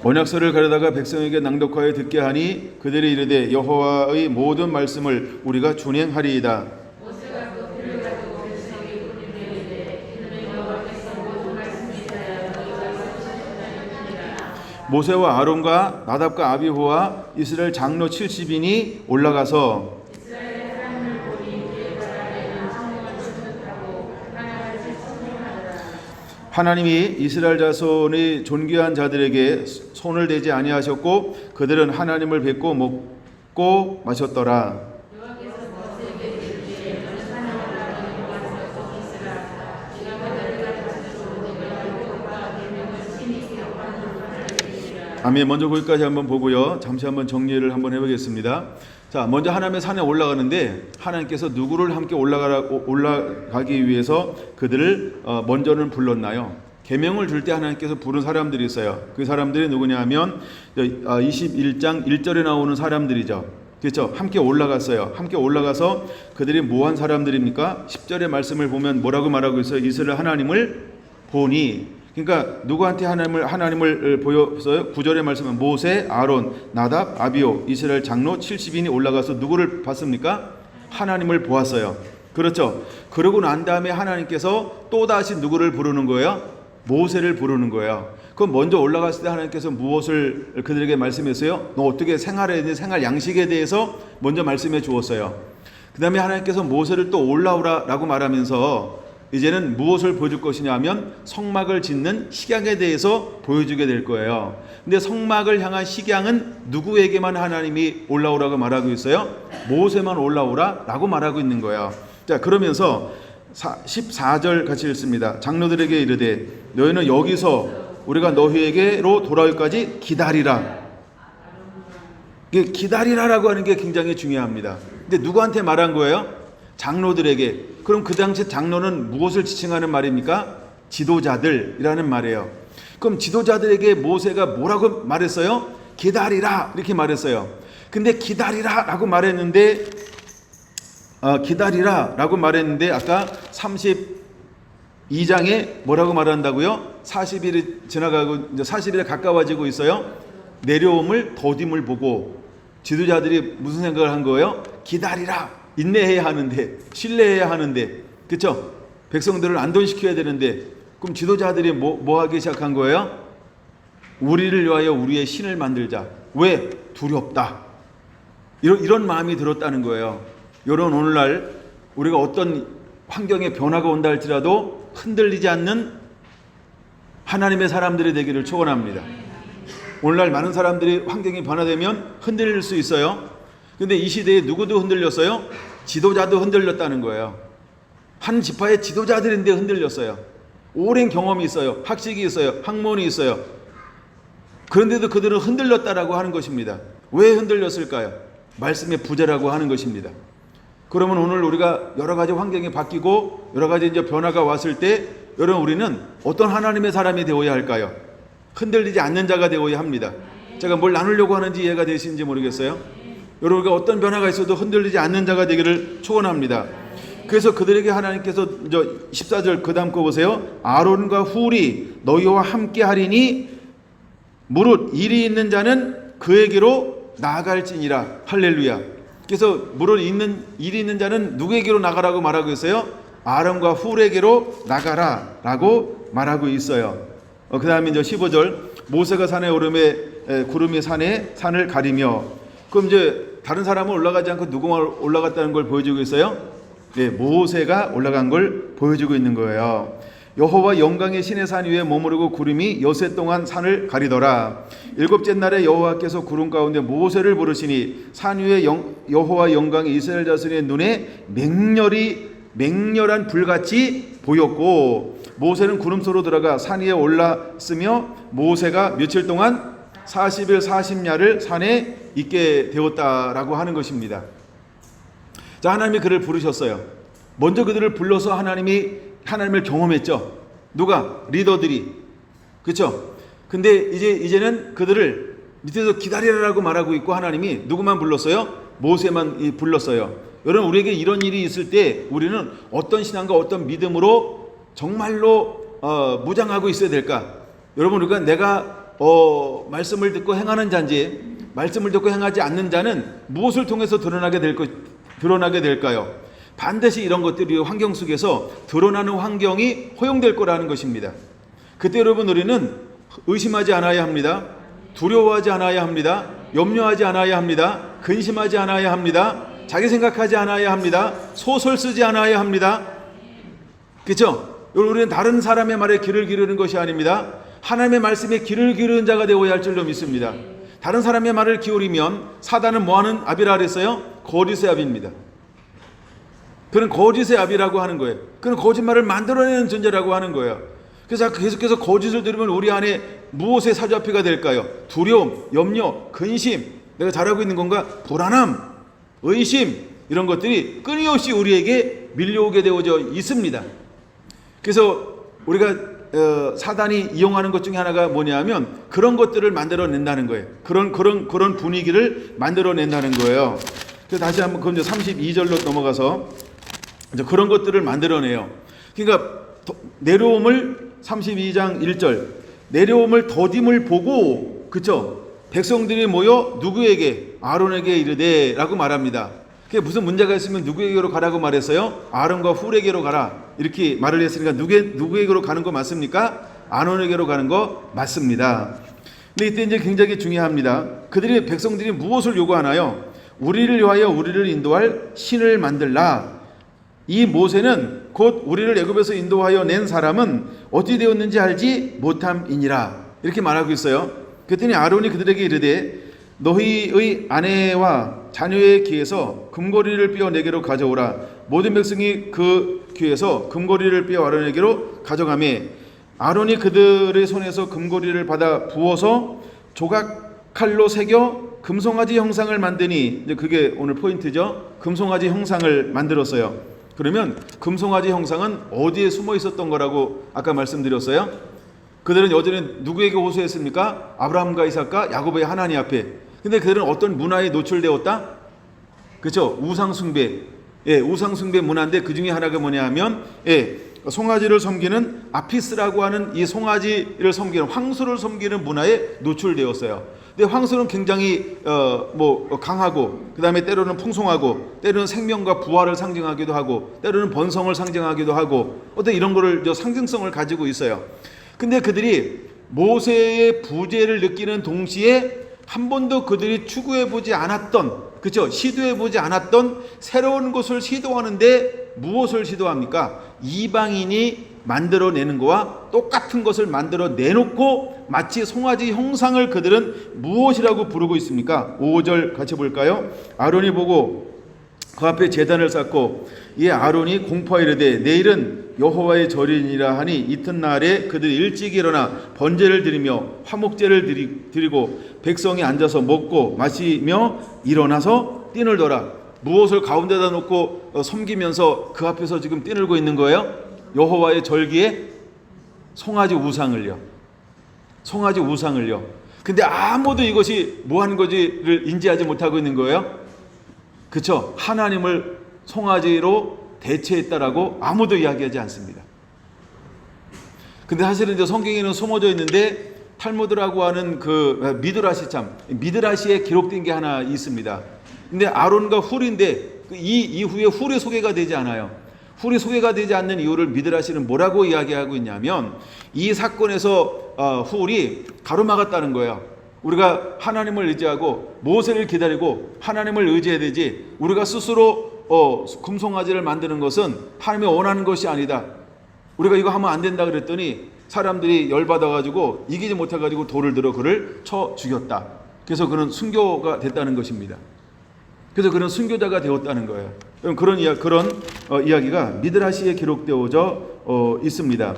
언약서를 가려다가 백성에게 낭독하여 듣게 하니 그들이 이르되 여호와의 모든 말씀을 우리가 준행하리이다. 모세와 아론과 나답과 아비후와 이스라엘 장로 70인이 올라가서 하나님이 이스라엘 자손의 존귀한 자들에게 손을 대지 아니하셨고 그들은 하나님을 뵙고 먹고 마셨더라. 아멘. 먼저 거기까지 한번 보고요. 잠시 한번 정리를 한번 해보겠습니다. 자, 먼저 하나님의 산에 올라가는데 하나님께서 누구를 함께 올라가기 위해서 그들을 먼저는 불렀나요? 계명을 줄 때 하나님께서 부른 사람들이 있어요. 그 사람들이 누구냐 하면 21장 1절에 나오는 사람들이죠. 그렇죠? 함께 올라갔어요. 함께 올라가서 그들이 뭐한 사람들입니까? 10절의 말씀을 보면 뭐라고 말하고 있어요? 이스라엘 하나님을 보니. 그러니까 누구한테 하나님을 보였어요? 9절의 말씀은 모세, 아론, 나답, 아비오, 이스라엘 장로 70인이 올라가서 누구를 봤습니까? 하나님을 보았어요. 그렇죠? 그러고 난 다음에 하나님께서 또다시 누구를 부르는 거예요? 모세를 부르는 거예요. 그럼 먼저 올라갔을 때 하나님께서 무엇을 그들에게 말씀했어요? 너 어떻게 생활해야 되는지 생활 양식에 대해서 먼저 말씀해 주었어요. 그 다음에 하나님께서 모세를 또 올라오라라고 말하면서 이제는 무엇을 보여줄 것이냐 하면 성막을 짓는 식양에 대해서 보여주게 될 거예요. 근데 성막을 향한 식양은 누구에게만 하나님이 올라오라고 말하고 있어요? 모세만 올라오라 라고 말하고 있는 거예요. 자, 그러면서 14절 같이 읽습니다. 장로들에게 이르되 너희는 여기서 우리가 너희에게로 돌아오기까지 기다리라. 기다리라라고 하는 게 굉장히 중요합니다. 근데 누구한테 말한 거예요? 장로들에게. 그럼 그 당시 장로는 무엇을 지칭하는 말입니까? 지도자들이라는 말이에요. 그럼 지도자들에게 모세가 뭐라고 말했어요? 기다리라 이렇게 말했어요. 근데 기다리라라고 말했는데 기다리라라고 말했는데 아까 32장에 뭐라고 말한다고요? 40일이 지나가고 이제 40일에 가까워지고 있어요. 내려옴을 더딤을 보고 지도자들이 무슨 생각을 한 거예요? 기다리라. 인내해야 하는데, 신뢰해야 하는데, 그렇죠? 백성들을 안돈시켜야 되는데, 그럼 지도자들이 뭐 하기 시작한 거예요? 우리를 위하여 우리의 신을 만들자. 왜? 두렵다. 이런 마음이 들었다는 거예요. 여러분, 오늘날 우리가 어떤 환경에 변화가 온다 할지라도 흔들리지 않는 하나님의 사람들이 되기를 축원합니다. 오늘날 많은 사람들이 환경이 변화되면 흔들릴 수 있어요. 근데 이 시대에 누구도 흔들렸어요? 지도자도 흔들렸다는 거예요. 한 지파의 지도자들인데 흔들렸어요. 오랜 경험이 있어요. 학식이 있어요. 학문이 있어요. 그런데도 그들은 흔들렸다라고 하는 것입니다. 왜 흔들렸을까요? 말씀의 부재라고 하는 것입니다. 그러면 오늘 우리가 여러 가지 환경이 바뀌고 여러 가지 이제 변화가 왔을 때 여러분 우리는 어떤 하나님의 사람이 되어야 할까요? 흔들리지 않는 자가 되어야 합니다. 제가 뭘 나누려고 하는지 이해가 되시는지 모르겠어요. 여러분과 어떤 변화가 있어도 흔들리지 않는 자가 되기를 축원합니다. 그래서 그들에게 하나님께서 14절 그 다음 거 보세요. 아론과 훌이 너희와 함께 하리니 무릇 일이 있는 자는 그에게로 나아갈지니라. 할렐루야. 그래서 무릇 일이 있는 자는 누구에게로 나가라고 말하고 있어요? 아론과 훌에게로 나가라 라고 말하고 있어요. 그 다음에 이제 15절 모세가 산에 오르매 구름이 산을 가리며. 그럼 이제 다른 사람은 올라가지 않고 누구만 올라갔다는 걸 보여주고 있어요? 네, 모세가 올라간 걸 보여주고 있는 거예요. 여호와 영광의 신의 산 위에 머무르고 구름이 여세 동안 산을 가리더라. 일곱째 날에 여호와께서 구름 가운데 모세를 부르시니 산 위에 여호와 영광이 이스라엘 자손의 눈에 맹렬한 불같이 보였고 모세는 구름 속으로 들어가 산 위에 올랐으며 모세가 며칠 동안 40일 40야를 산에 있게 되었다라고 하는 것입니다. 자, 하나님이 그를 부르셨어요. 먼저 그들을 불러서 하나님을 경험했죠. 누가? 리더들이. 그렇죠? 근데 이제는 그들을 밑에서 기다리라고 말하고 있고 하나님이 누구만 불렀어요? 모세만 불렀어요. 여러분, 우리에게 이런 일이 있을 때 우리는 어떤 신앙과 어떤 믿음으로 정말로 무장하고 있어야 될까? 여러분, 우리가 내가 말씀을 듣고 행하는 자인지 말씀을 듣고 행하지 않는 자는 무엇을 통해서 드러나게 될까요? 반드시 이런 것들이 환경 속에서 드러나는 환경이 허용될 거라는 것입니다. 그때 여러분 우리는 의심하지 않아야 합니다. 두려워하지 않아야 합니다. 염려하지 않아야 합니다. 근심하지 않아야 합니다. 자기 생각하지 않아야 합니다. 소설 쓰지 않아야 합니다. 그렇죠? 우리는 다른 사람의 말에 귀를 기르는 것이 아닙니다. 하나님의 말씀에 귀를 기르는 자가 되어야 할 줄로 믿습니다. 다른 사람의 말을 기울이면 사단은 뭐하는 압이라 그랬어요? 거짓의 압입니다. 그는 거짓의 압이라고 하는 거예요. 그는 거짓말을 만들어내는 존재라고 하는 거예요. 그래서 계속해서 거짓을 들으면 우리 안에 무엇의 사자피가 될까요? 두려움, 염려, 근심, 내가 잘하고 있는 건가? 불안함, 의심, 이런 것들이 끊임없이 우리에게 밀려오게 되어져 있습니다. 그래서 우리가 사단이 이용하는 것 중에 하나가 뭐냐면 그런 것들을 만들어낸다는 거예요. 그런 분위기를 만들어낸다는 거예요. 그래서 다시 한번 그럼 이제 32절로 넘어가서 이제 그런 것들을 만들어내요. 그러니까 내려옴을 32장 1절 내려옴을 더딤을 보고 그쵸? 백성들이 모여 누구에게? 아론에게 이르되라고 말합니다. 그게 무슨 문제가 있으면 누구에게로 가라고 말했어요? 아론과 훌에게로 가라 이렇게 말을 했으니까 누구에게로 가는 거 맞습니까? 아론에게로 가는 거 맞습니다. 근데 이때 이제 굉장히 중요합니다. 백성들이 무엇을 요구하나요? 우리를 위하여 우리를 인도할 신을 만들라. 이 모세는 곧 우리를 애굽에서 인도하여 낸 사람은 어떻게 되었는지 알지 못함이니라 이렇게 말하고 있어요. 그랬더니 아론이 그들에게 이르되 너희의 아내와 자녀의 귀에서 금고리를 삐어 내게로 가져오라. 모든 백성이 그 귀에서 금고리를 삐어 아론에게로 가져가매 아론이 그들의 손에서 금고리를 받아 부어서 조각칼로 새겨 금송아지 형상을 만드니 이제 그게 오늘 포인트죠. 금송아지 형상을 만들었어요. 그러면 금송아지 형상은 어디에 숨어 있었던 거라고 아까 말씀드렸어요? 그들은 여전히 누구에게 호소했습니까? 아브라함과 이삭과 야곱의 하나님 앞에. 근데 그들은 어떤 문화에 노출되었다? 그렇죠? 우상숭배. 예, 우상숭배 문화인데 그 중에 하나가 뭐냐면, 예, 송아지를 섬기는 아피스라고 하는 이 송아지를 섬기는 황소를 섬기는 문화에 노출되었어요. 근데 황소는 굉장히 강하고, 그 다음에 때로는 풍성하고, 때로는 생명과 부활을 상징하기도 하고, 때로는 번성을 상징하기도 하고, 어떤 이런 거를 상징성을 가지고 있어요. 근데 그들이 모세의 부재를 느끼는 동시에 한 번도 그들이 추구해보지 않았던, 그렇죠? 시도해보지 않았던 새로운 것을 시도하는데 무엇을 시도합니까? 이방인이 만들어내는 거와 똑같은 것을 만들어 내놓고 마치 송아지 형상을 그들은 무엇이라고 부르고 있습니까? 5절 같이 볼까요? 아론이 보고 그 앞에 제단을 쌓고 이 아론이 공포하이르되 내일은 여호와의 절이니라 하니 이튿날에 그들이 일찍 일어나 번제를 드리며 화목제를 드리고 백성이 앉아서 먹고 마시며 일어나서 띠늘더라. 무엇을 가운데다 놓고 섬기면서 그 앞에서 지금 띠늘고 있는 거예요? 여호와의 절기에 송아지 우상을요. 송아지 우상을요. 근데 아무도 이것이 뭐 하는 거지를 인지하지 못하고 있는 거예요. 그렇죠? 하나님을 송아지로 대체했다라고 아무도 이야기하지 않습니다. 근데 사실은 이제 성경에는 숨어져 있는데 탈무드라고 하는 그 미드라시에 기록된 게 하나 있습니다. 근데 아론과 훌인데 이 이후에 훌이 소개가 되지 않아요. 훌이 소개가 되지 않는 이유를 미드라시는 뭐라고 이야기하고 있냐면 이 사건에서 훌이 가로막았다는 거예요. 우리가 하나님을 의지하고 모세를 기다리고 하나님을 의지해야 되지 우리가 스스로 금송아지를 만드는 것은 하나님이 원하는 것이 아니다. 우리가 이거 하면 안 된다 그랬더니 사람들이 열받아가지고 이기지 못해가지고 돌을 들어 그를 쳐 죽였다. 그래서 그는 순교가 됐다는 것입니다. 그래서 그는 순교자가 되었다는 거예요. 그런 이야기가 미드라시에 기록되어져 있습니다.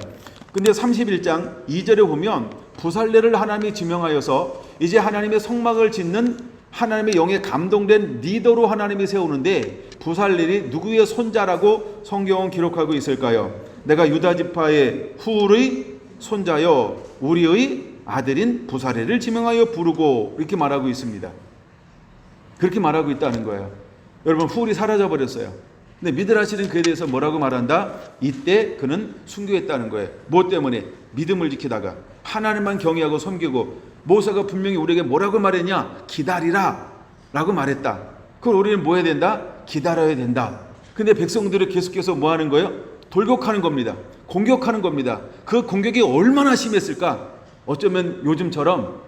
근데 31장 2절에 보면 부살레를 하나님이 지명하여서 이제 하나님의 성막을 짓는 하나님의 영에 감동된 리더로 하나님이 세우는데 부살렐이 누구의 손자라고 성경은 기록하고 있을까요? 내가 유다 지파의 훌의 손자여 우리의 아들인 부살렐을 지명하여 부르고 이렇게 말하고 있습니다. 그렇게 말하고 있다는 거예요. 여러분 훌이 사라져 버렸어요. 근데 미드라시는 그에 대해서 뭐라고 말한다? 이때 그는 순교했다는 거예요. 뭐 때문에? 믿음을 지키다가 하나님만 경외하고 섬기고 모세가 분명히 우리에게 뭐라고 말했냐? 기다리라 라고 말했다. 그걸 우리는 뭐 해야 된다? 기다려야 된다. 근데 백성들이 계속해서 뭐 하는 거예요? 돌격하는 겁니다. 공격하는 겁니다. 그 공격이 얼마나 심했을까? 어쩌면 요즘처럼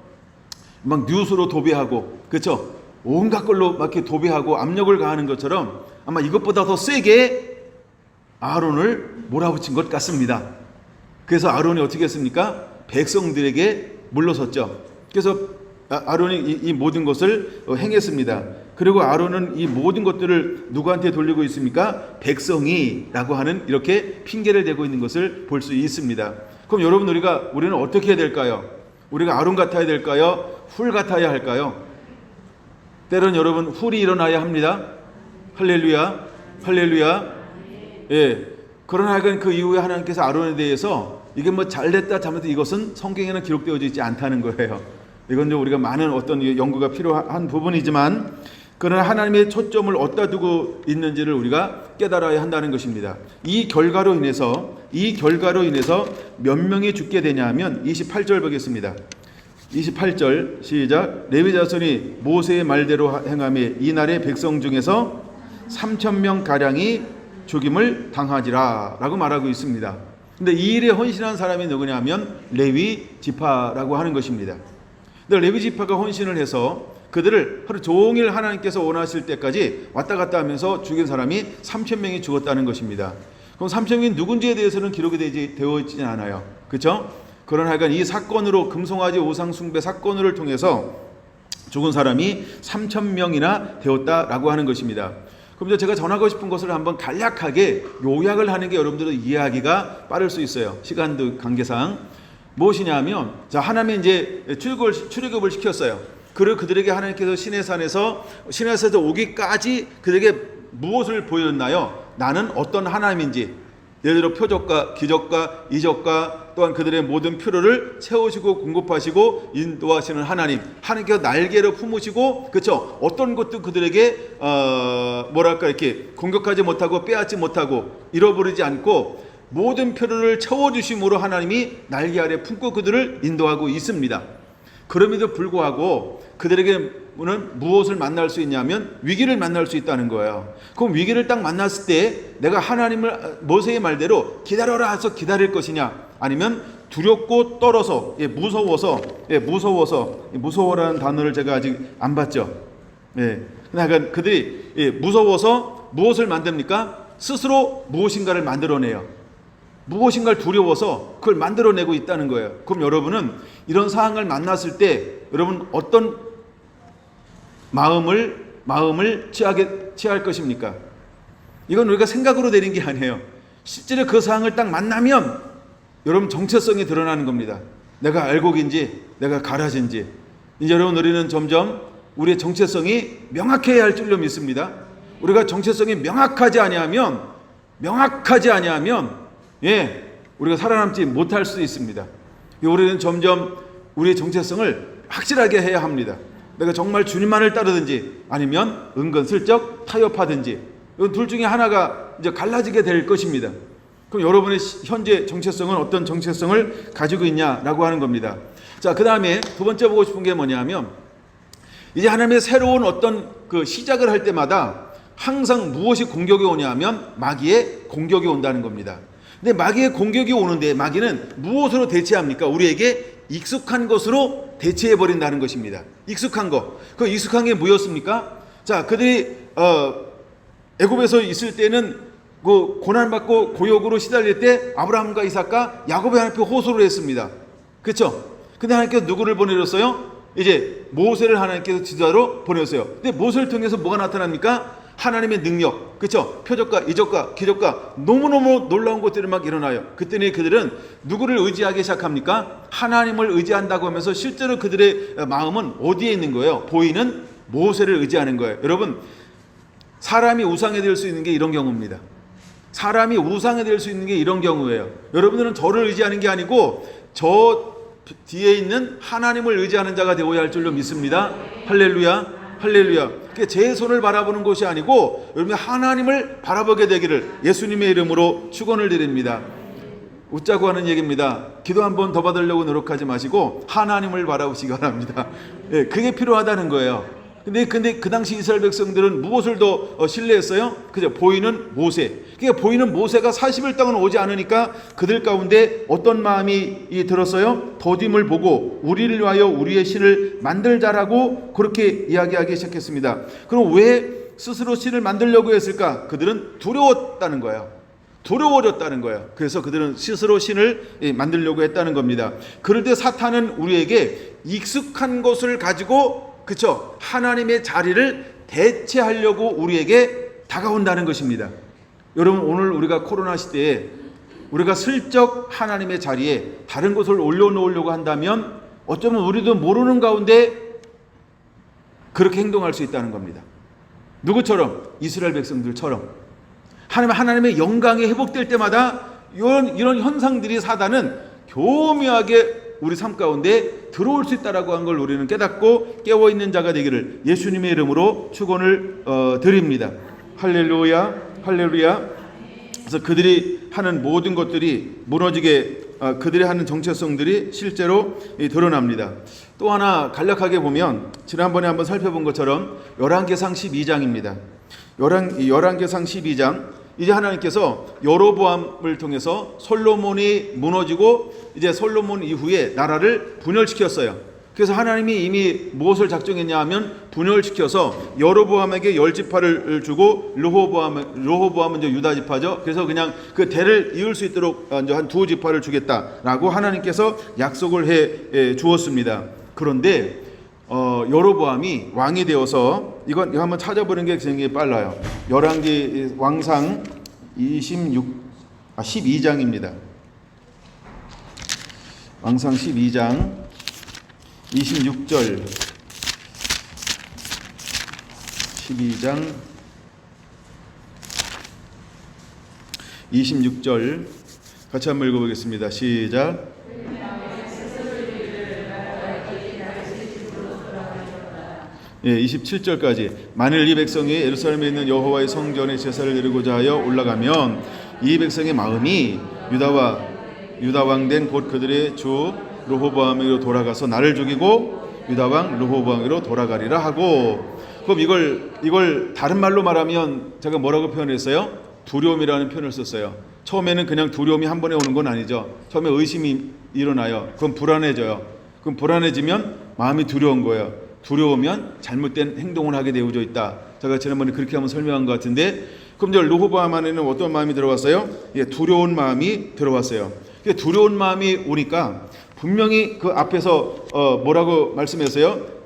막 뉴스로 도배하고, 그렇죠? 온갖 걸로 막 이렇게 도배하고 압력을 가하는 것처럼 아마 이것보다 더 세게 아론을 몰아붙인 것 같습니다. 그래서 아론이 어떻게 했습니까? 백성들에게 물러섰죠. 그래서 아론이 이 모든 것을 행했습니다. 그리고 아론은 이 모든 것들을 누구한테 돌리고 있습니까? 백성이라고 하는 이렇게 핑계를 대고 있는 것을 볼 수 있습니다. 그럼 여러분 우리는 어떻게 해야 될까요? 우리가 아론 같아야 될까요? 훌 같아야 할까요? 때론 여러분 훌이 일어나야 합니다. 할렐루야, 할렐루야. 예. 그러나 그 이후에 하나님께서 아론에 대해서 이게 뭐 잘됐다 잘못됐다 이것은 성경에는 기록되어져 있지 않다는 거예요. 이건 좀 우리가 많은 어떤 연구가 필요한 부분이지만 그러나 하나님의 초점을 어디다 두고 있는지를 우리가 깨달아야 한다는 것입니다. 이 결과로 인해서 몇 명이 죽게 되냐면 28절 보겠습니다. 28절 시작. 레위 자손이 모세의 말대로 행하며 이날의 백성 중에서 3,000명 가량이 죽임을 당하지라 라고 말하고 있습니다. 근데 이 일에 헌신한 사람이 누구냐면 레위 지파라고 하는 것입니다. 근데 레위 지파가 헌신을 해서 그들을 하루 종일 하나님께서 원하실 때까지 왔다 갔다 하면서 죽인 사람이 3,000명이 죽었다는 것입니다. 그럼 3,000명이 누군지에 대해서는 기록이 되어 있지는 않아요. 그렇죠? 그러나 하여간 이 사건으로 금송아지 우상숭배 사건을 통해서 죽은 사람이 3,000명이나 되었다라고 하는 것입니다. 그럼 제가 전하고 싶은 것을 한번 간략하게 요약을 하는 게 여러분들은 이해하기가 빠를 수 있어요. 시간도 관계상. 무엇이냐면 자, 하나님이 이제 출애굽을 시켰어요. 그리고 그들에게 하나님께서 시내산에서 오기까지 그들에게 무엇을 보였나요? 나는 어떤 하나님인지, 예를 들어 표적과 기적과 이적과 또한 그들의 모든 필요를 채우시고 공급하시고 인도하시는 하나님, 하나님께서 날개를 품으시고, 그렇죠? 어떤 것도 그들에게 뭐랄까 이렇게 공격하지 못하고 빼앗지 못하고 잃어버리지 않고 모든 필요를 채워주심으로 하나님이 날개 아래 품고 그들을 인도하고 있습니다. 그럼에도 불구하고 그들에게는 무엇을 만날 수 있냐면 위기를 만날 수 있다는 거예요. 그럼 위기를 딱 만났을 때 내가 하나님을 모세의 말대로 기다려라 해서 기다릴 것이냐, 아니면 두렵고 떨어서 무서워라는 단어를 제가 아직 안 봤죠. 그러니까 그들이 무서워서 무엇을 만듭니까? 스스로 무엇인가를 만들어내요. 무엇인가를 두려워서 그걸 만들어내고 있다는 거예요. 그럼 여러분은 이런 상황을 만났을 때 여러분 어떤 마음을 취할 것입니까? 이건 우리가 생각으로 내린 게 아니에요. 실제로 그 상황을 딱 만나면 여러분 정체성이 드러나는 겁니다. 내가 알곡인지 내가 가라지인지. 이제 여러분 우리는 점점 우리의 정체성이 명확해야 할 줄로 믿습니다. 우리가 정체성이 명확하지 아니하면 우리가 살아남지 못할 수도 있습니다. 우리는 점점 우리의 정체성을 확실하게 해야 합니다. 내가 정말 주님만을 따르든지 아니면 은근슬쩍 타협하든지, 이건 둘 중에 하나가 이제 갈라지게 될 것입니다. 그럼 여러분의 현재 정체성은 어떤 정체성을 가지고 있냐라고 하는 겁니다. 자, 그 다음에 두 번째 보고 싶은 게 뭐냐면, 이제 하나님의 새로운 어떤 그 시작을 할 때마다 항상 무엇이 공격이 오냐면 마귀의 공격이 온다는 겁니다. 근데 마귀의 공격이 오는데 마귀는 무엇으로 대체합니까? 우리에게 익숙한 것으로 대체해 버린다는 것입니다. 익숙한 것. 그 익숙한 게 뭐였습니까? 자, 그들이 애굽에서 있을 때는 그 고난받고 고역으로 시달릴 때 아브라함과 이삭과 야곱의 하나님께 호소를 했습니다. 그렇죠? 근데 하나님께서 누구를 보내셨어요? 이제 모세를 하나님께서 지도자로 보내셨어요. 근데 모세를 통해서 뭐가 나타납니까? 하나님의 능력, 그렇죠? 표적과 이적과 기적과 너무너무 놀라운 것들이 막 일어나요. 그때는 그들은 누구를 의지하기 시작합니까? 하나님을 의지한다고 하면서 실제로 그들의 마음은 어디에 있는 거예요? 보이는 모세를 의지하는 거예요. 여러분, 사람이 우상이 될 수 있는 게 이런 경우입니다. 사람이 우상이 될 수 있는 게 이런 경우예요. 여러분들은 저를 의지하는 게 아니고 저 뒤에 있는 하나님을 의지하는 자가 되어야 할 줄로 믿습니다. 할렐루야. 할렐루야. 제 손을 바라보는 것이 아니고 여러분이 하나님을 바라보게 되기를 예수님의 이름으로 축원을 드립니다. 웃자고 하는 얘기입니다. 기도 한 번 더 받으려고 노력하지 마시고 하나님을 바라보시기 바랍니다. 그게 필요하다는 거예요. 근데 그 당시 이스라엘 백성들은 무엇을 더 신뢰했어요? 그죠? 보이는 모세. 그러니까 보이는 모세가 40일 동안 오지 않으니까 그들 가운데 어떤 마음이 들었어요? 더딤을 보고 우리를 위하여 우리의 신을 만들자라고 그렇게 이야기하기 시작했습니다. 그럼 왜 스스로 신을 만들려고 했을까? 그들은 두려웠다는 거예요. 두려워졌다는 거예요. 그래서 그들은 스스로 신을 만들려고 했다는 겁니다. 그럴 때 사탄은 우리에게 익숙한 것을 가지고, 그렇죠, 하나님의 자리를 대체하려고 우리에게 다가온다는 것입니다. 여러분, 오늘 우리가 코로나 시대에 우리가 슬쩍 하나님의 자리에 다른 것을 올려놓으려고 한다면 어쩌면 우리도 모르는 가운데 그렇게 행동할 수 있다는 겁니다. 누구처럼? 이스라엘 백성들처럼. 하나님의 영광이 회복될 때마다 이런 현상들이 사단은 교묘하게 우리 삶 가운데 들어올 수 있다라고 한 걸 우리는 깨닫고 깨어있는 자가 되기를 예수님의 이름으로 축원을 드립니다. 할렐루야, 할렐루야. 그래서 그들이 하는 모든 것들이 무너지게, 그들이 하는 정체성들이 실제로 드러납니다. 또 하나 간략하게 보면 지난번에 한번 살펴본 것처럼 열왕기상 12장입니다. 열왕기상 12장, 이제 하나님께서 여로보암을 통해서 솔로몬이 무너지고 이제 솔로몬 이후에 나라를 분열시켰어요. 그래서 하나님이 이미 무엇을 작정했냐 하면 분열시켜서 여로보암에게 10지파를 주고 르호보암은 이제 유다 지파죠. 그래서 그냥 그 대를 이을 수 있도록 한 2지파를 주겠다라고 하나님께서 약속을 해 주었습니다. 그런데 여로보암이 왕이 되어서 이건 한번 찾아보는 게 굉장히 빨라요. 열왕기 왕상 12장입니다. 왕상 12장 26절 12장 26절 같이 한번 읽어보겠습니다. 시작. 예, 27절까지 만일 이 백성이 예루살렘에 있는 여호와의 성전에 제사를 드리고자 하여 올라가면 이 백성의 마음이 유다 왕 된 곧 그들의 주 르호보암에게로 돌아가서 나를 죽이고 유다 왕 르호보암에게로 돌아가리라 하고. 그럼 이걸 다른 말로 말하면 제가 뭐라고 표현했어요? 두려움이라는 표현을 썼어요. 처음에는 그냥 두려움이 한 번에 오는 건 아니죠. 처음에 의심이 일어나요. 그럼 불안해져요. 그럼 불안해지면 마음이 두려운 거예요. 두려우면 잘못된 행동을 하게 되어져 있다. 제가 지난번에 그렇게 한번 설명한 것 같은데, 그럼 이제 르호보암 안에는 어떤 마음이 들어왔어요? 예, 두려운 마음이 들어왔어요. 두려운 마음이 오니까 분명히 그 앞에서 뭐라고 말씀했어요?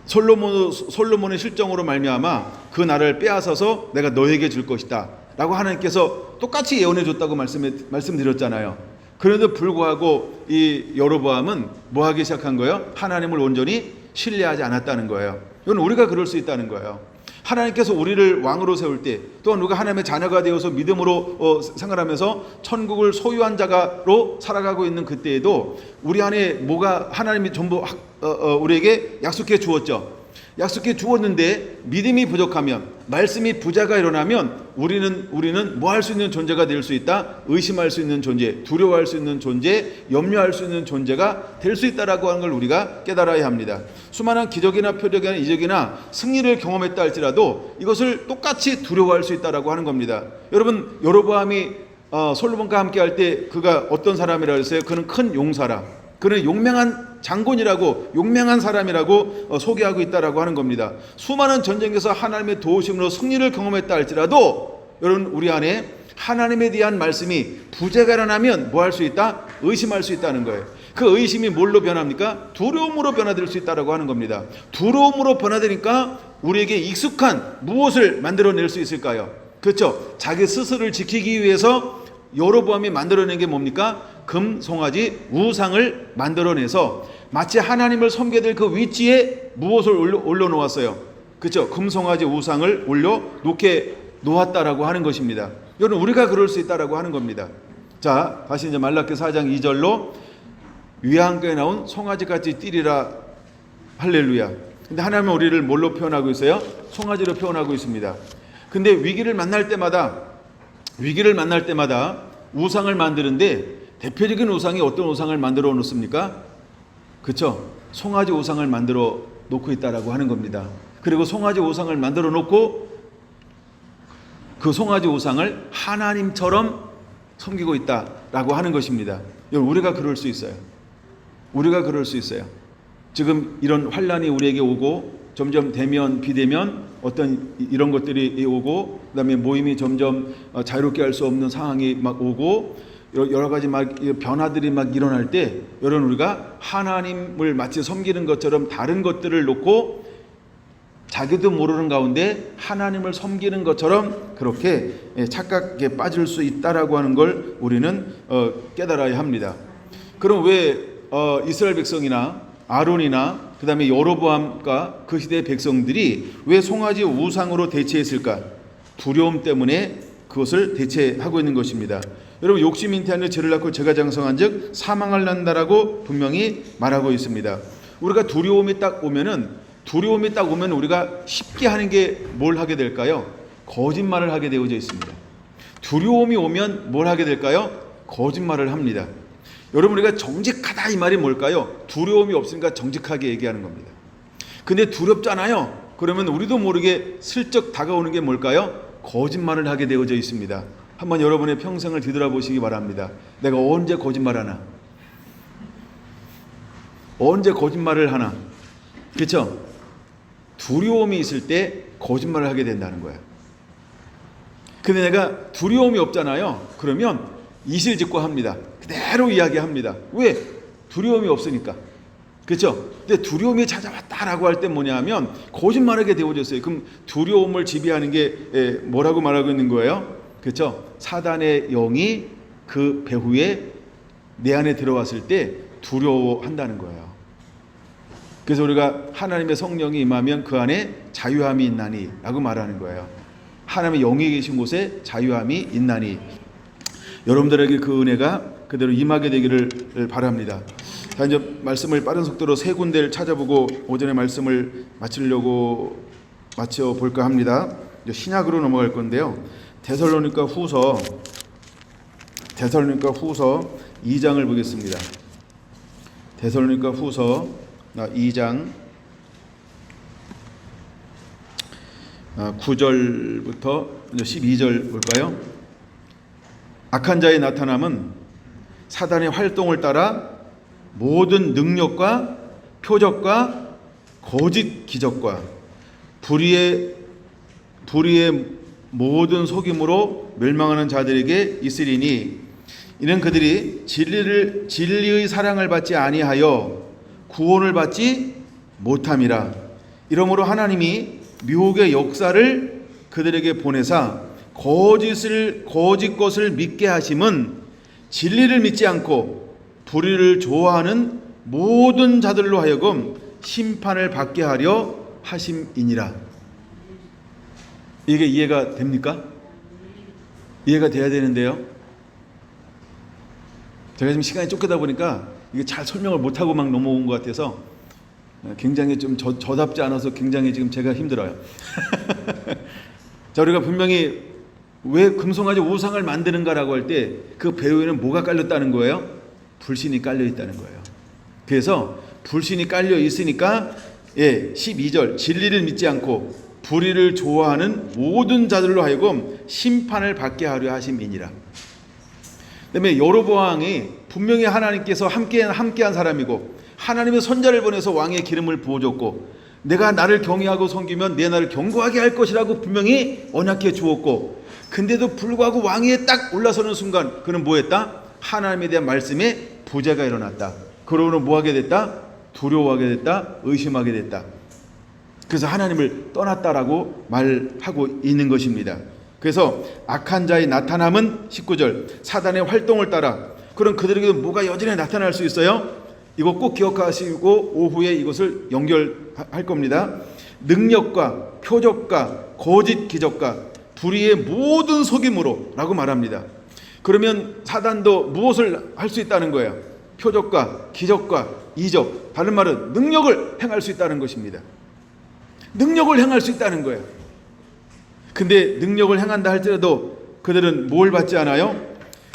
솔로몬의 실정으로 말미암아 그 나라를 빼앗아서 내가 너에게 줄 것이다 라고 하나님께서 똑같이 예언해 줬다고 말씀드렸잖아요. 그런데도 불구하고 이 여로보암은 뭐 하기 시작한 거예요? 하나님을 온전히 신뢰하지 않았다는 거예요. 이건 우리가 그럴 수 있다는 거예요. 하나님께서 우리를 왕으로 세울 때, 또한 우리가 하나님의 자녀가 되어서 믿음으로 생활하면서 천국을 소유한 자가로 살아가고 있는 그때에도 우리 안에 뭐가 하나님이 전부 우리에게 약속해 주었죠. 약속해 주었는데 믿음이 부족하면, 말씀이 부자가 일어나면 우리는 뭐 할 수 있는 존재가 될 수 있다? 의심할 수 있는 존재, 두려워할 수 있는 존재, 염려할 수 있는 존재가 될 수 있다라고 하는 걸 우리가 깨달아야 합니다. 수많은 기적이나 표적이나 이적이나 승리를 경험했다 할지라도 이것을 똑같이 두려워할 수 있다라고 하는 겁니다. 여러분, 여로보암이 솔로몬과 함께 할 때 그가 어떤 사람이라고 했어요? 그는 큰 용사라, 그는 용맹한 장군이라고, 용맹한 사람이라고 소개하고 있다라고 하는 겁니다. 수많은 전쟁에서 하나님의 도우심으로 승리를 경험했다 할지라도 여러분, 우리 안에 하나님에 대한 말씀이 부재가 일어나면 뭐 할 수 있다? 의심할 수 있다는 거예요. 그 의심이 뭘로 변합니까? 두려움으로 변화될 수 있다라고 하는 겁니다. 두려움으로 변화되니까 우리에게 익숙한 무엇을 만들어낼 수 있을까요? 그렇죠. 자기 스스로를 지키기 위해서 여로보암이 만들어낸 게 뭡니까? 금, 송아지, 우상을 만들어내서 마치 하나님을 섬겨야 될 그 위치에 무엇을 올려놓았어요? 그렇죠. 금, 송아지, 우상을 올려놓게 놓았다라고 하는 것입니다. 여러분, 우리가 그럴 수 있다라고 하는 겁니다. 자, 다시 이제 말라기 4장 2절로 위안가에 나온 송아지같이 뛰리라 할렐루야. 근데 하나님은 우리를 뭘로 표현하고 있어요? 송아지로 표현하고 있습니다. 근데 위기를 만날 때마다 우상을 만드는데 대표적인 우상이 어떤 우상을 만들어 놓습니까? 그렇죠? 송아지 우상을 만들어 놓고 있다라고 하는 겁니다. 그리고 송아지 우상을 만들어 놓고 그 송아지 우상을 하나님처럼 섬기고 있다라고 하는 것입니다. 여러분, 우리가 그럴 수 있어요. 우리가 그럴 수 있어요. 지금 이런 환란이 우리에게 오고 점점 대면 비대면 어떤 이런 것들이 오고, 그다음에 모임이 점점 자유롭게 할 수 없는 상황이 막 오고, 여러 가지 막 변화들이 막 일어날 때, 여러분, 우리가 하나님을 마치 섬기는 것처럼 다른 것들을 놓고 자기도 모르는 가운데 하나님을 섬기는 것처럼 그렇게 착각에 빠질 수 있다라고 하는 걸 우리는 깨달아야 합니다. 그럼 왜 이스라엘 백성이나 아론이나 그 다음에 여로보암과 그 시대의 백성들이 왜 송아지 우상으로 대체했을까? 두려움 때문에 그것을 대체하고 있는 것입니다. 여러분, 욕심 잉태하는 죄를 낳고 죄가 장성한 즉 사망을 낳는다라고 분명히 말하고 있습니다. 우리가 두려움이 딱 오면 우리가 쉽게 하는 게 뭘 하게 될까요? 거짓말을 하게 되어져 있습니다. 두려움이 오면 뭘 하게 될까요? 거짓말을 합니다. 여러분, 우리가 정직하다 이 말이 뭘까요? 두려움이 없으니까 정직하게 얘기하는 겁니다. 근데 두렵잖아요. 그러면 우리도 모르게 슬쩍 다가오는 게 뭘까요? 거짓말을 하게 되어져 있습니다. 한번 여러분의 평생을 뒤돌아보시기 바랍니다. 내가 언제 거짓말하나? 언제 거짓말을 하나? 그렇죠? 두려움이 있을 때 거짓말을 하게 된다는 거예요. 근데 내가 두려움이 없잖아요. 그러면 이실직고 합니다. 그대로 이야기합니다. 왜? 두려움이 없으니까. 그렇죠? 근데 두려움이 찾아왔다라고 할 때 뭐냐면 거짓말하게 되어졌어요. 그럼 두려움을 지배하는 게 뭐라고 말하고 있는 거예요? 그렇죠? 사단의 영이 그 배후에 내 안에 들어왔을 때 두려워한다는 거예요. 그래서 우리가 하나님의 성령이 임하면 그 안에 자유함이 있나니 라고 말하는 거예요. 하나님의 영이 계신 곳에 자유함이 있나니. 여러분들에게 그 은혜가 그대로 임하게 되기를 바랍니다. 자, 이제 말씀을 빠른 속도로 세 군데를 찾아보고 오전의 말씀을 마쳐볼까 합니다. 이제 신약으로 넘어갈 건데요. 데살로니가 후서 2장을 보겠습니다. 데살로니가 후서 2장 9절부터 12절 볼까요? 악한 자의 나타남은 사단의 활동을 따라 모든 능력과 표적과 거짓 기적과 불의의 모든 속임으로 멸망하는 자들에게 있으리니 이는 그들이 진리의 사랑을 받지 아니하여 구원을 받지 못함이라. 이러므로 하나님이 미혹의 역사를 그들에게 보내사 거짓 것을 믿게 하심은 진리를 믿지 않고 불의를 좋아하는 모든 자들로 하여금 심판을 받게 하려 하심이니라. 이게 이해가 됩니까? 이해가 돼야 되는데요. 제가 지금 시간이 쫓기다 보니까 이게 잘 설명을 못하고 막 넘어온 것 같아서 굉장히 좀 저답지 않아서 굉장히 지금 제가 힘들어요. 자, 우리가 분명히 왜 금송아지 우상을 만드는가라고 할 때 그 배후에는 뭐가 깔렸다는 거예요? 불신이 깔려 있다는 거예요. 그래서 불신이 깔려 있으니까 12절 진리를 믿지 않고 불의를 좋아하는 모든 자들로 하여금 심판을 받게 하려 하심이니라. 그다음에 여로보암이 분명히 하나님께서 함께한 사람이고 하나님의 선자를 보내서 왕의 기름을 부어줬고 내가 나를 경외하고 섬기면 내 나를 경고하게 할 것이라고 분명히 언약해 주었고, 근데도 불구하고 왕위에 딱 올라서는 순간 그는 뭐했다? 하나님에 대한 말씀에 부재가 일어났다. 그러고는 뭐하게 됐다? 두려워하게 됐다. 의심하게 됐다. 그래서 하나님을 떠났다라고 말하고 있는 것입니다. 그래서 악한 자의 나타남은 19절 사단의 활동을 따라. 그럼 그들에게 뭐가 여전히 나타날 수 있어요? 이거 꼭 기억하시고 오후에 이것을 연결할 겁니다. 능력과 표적과 거짓 기적과 불의의 모든 속임으로 라고 말합니다. 그러면 사단도 무엇을 할 수 있다는 거예요? 표적과 기적과 이적, 다른 말은 능력을 행할 수 있다는 것입니다. 능력을 행할 수 있다는 거예요. 근데 능력을 행한다 할지라도 그들은 뭘 받지 않아요?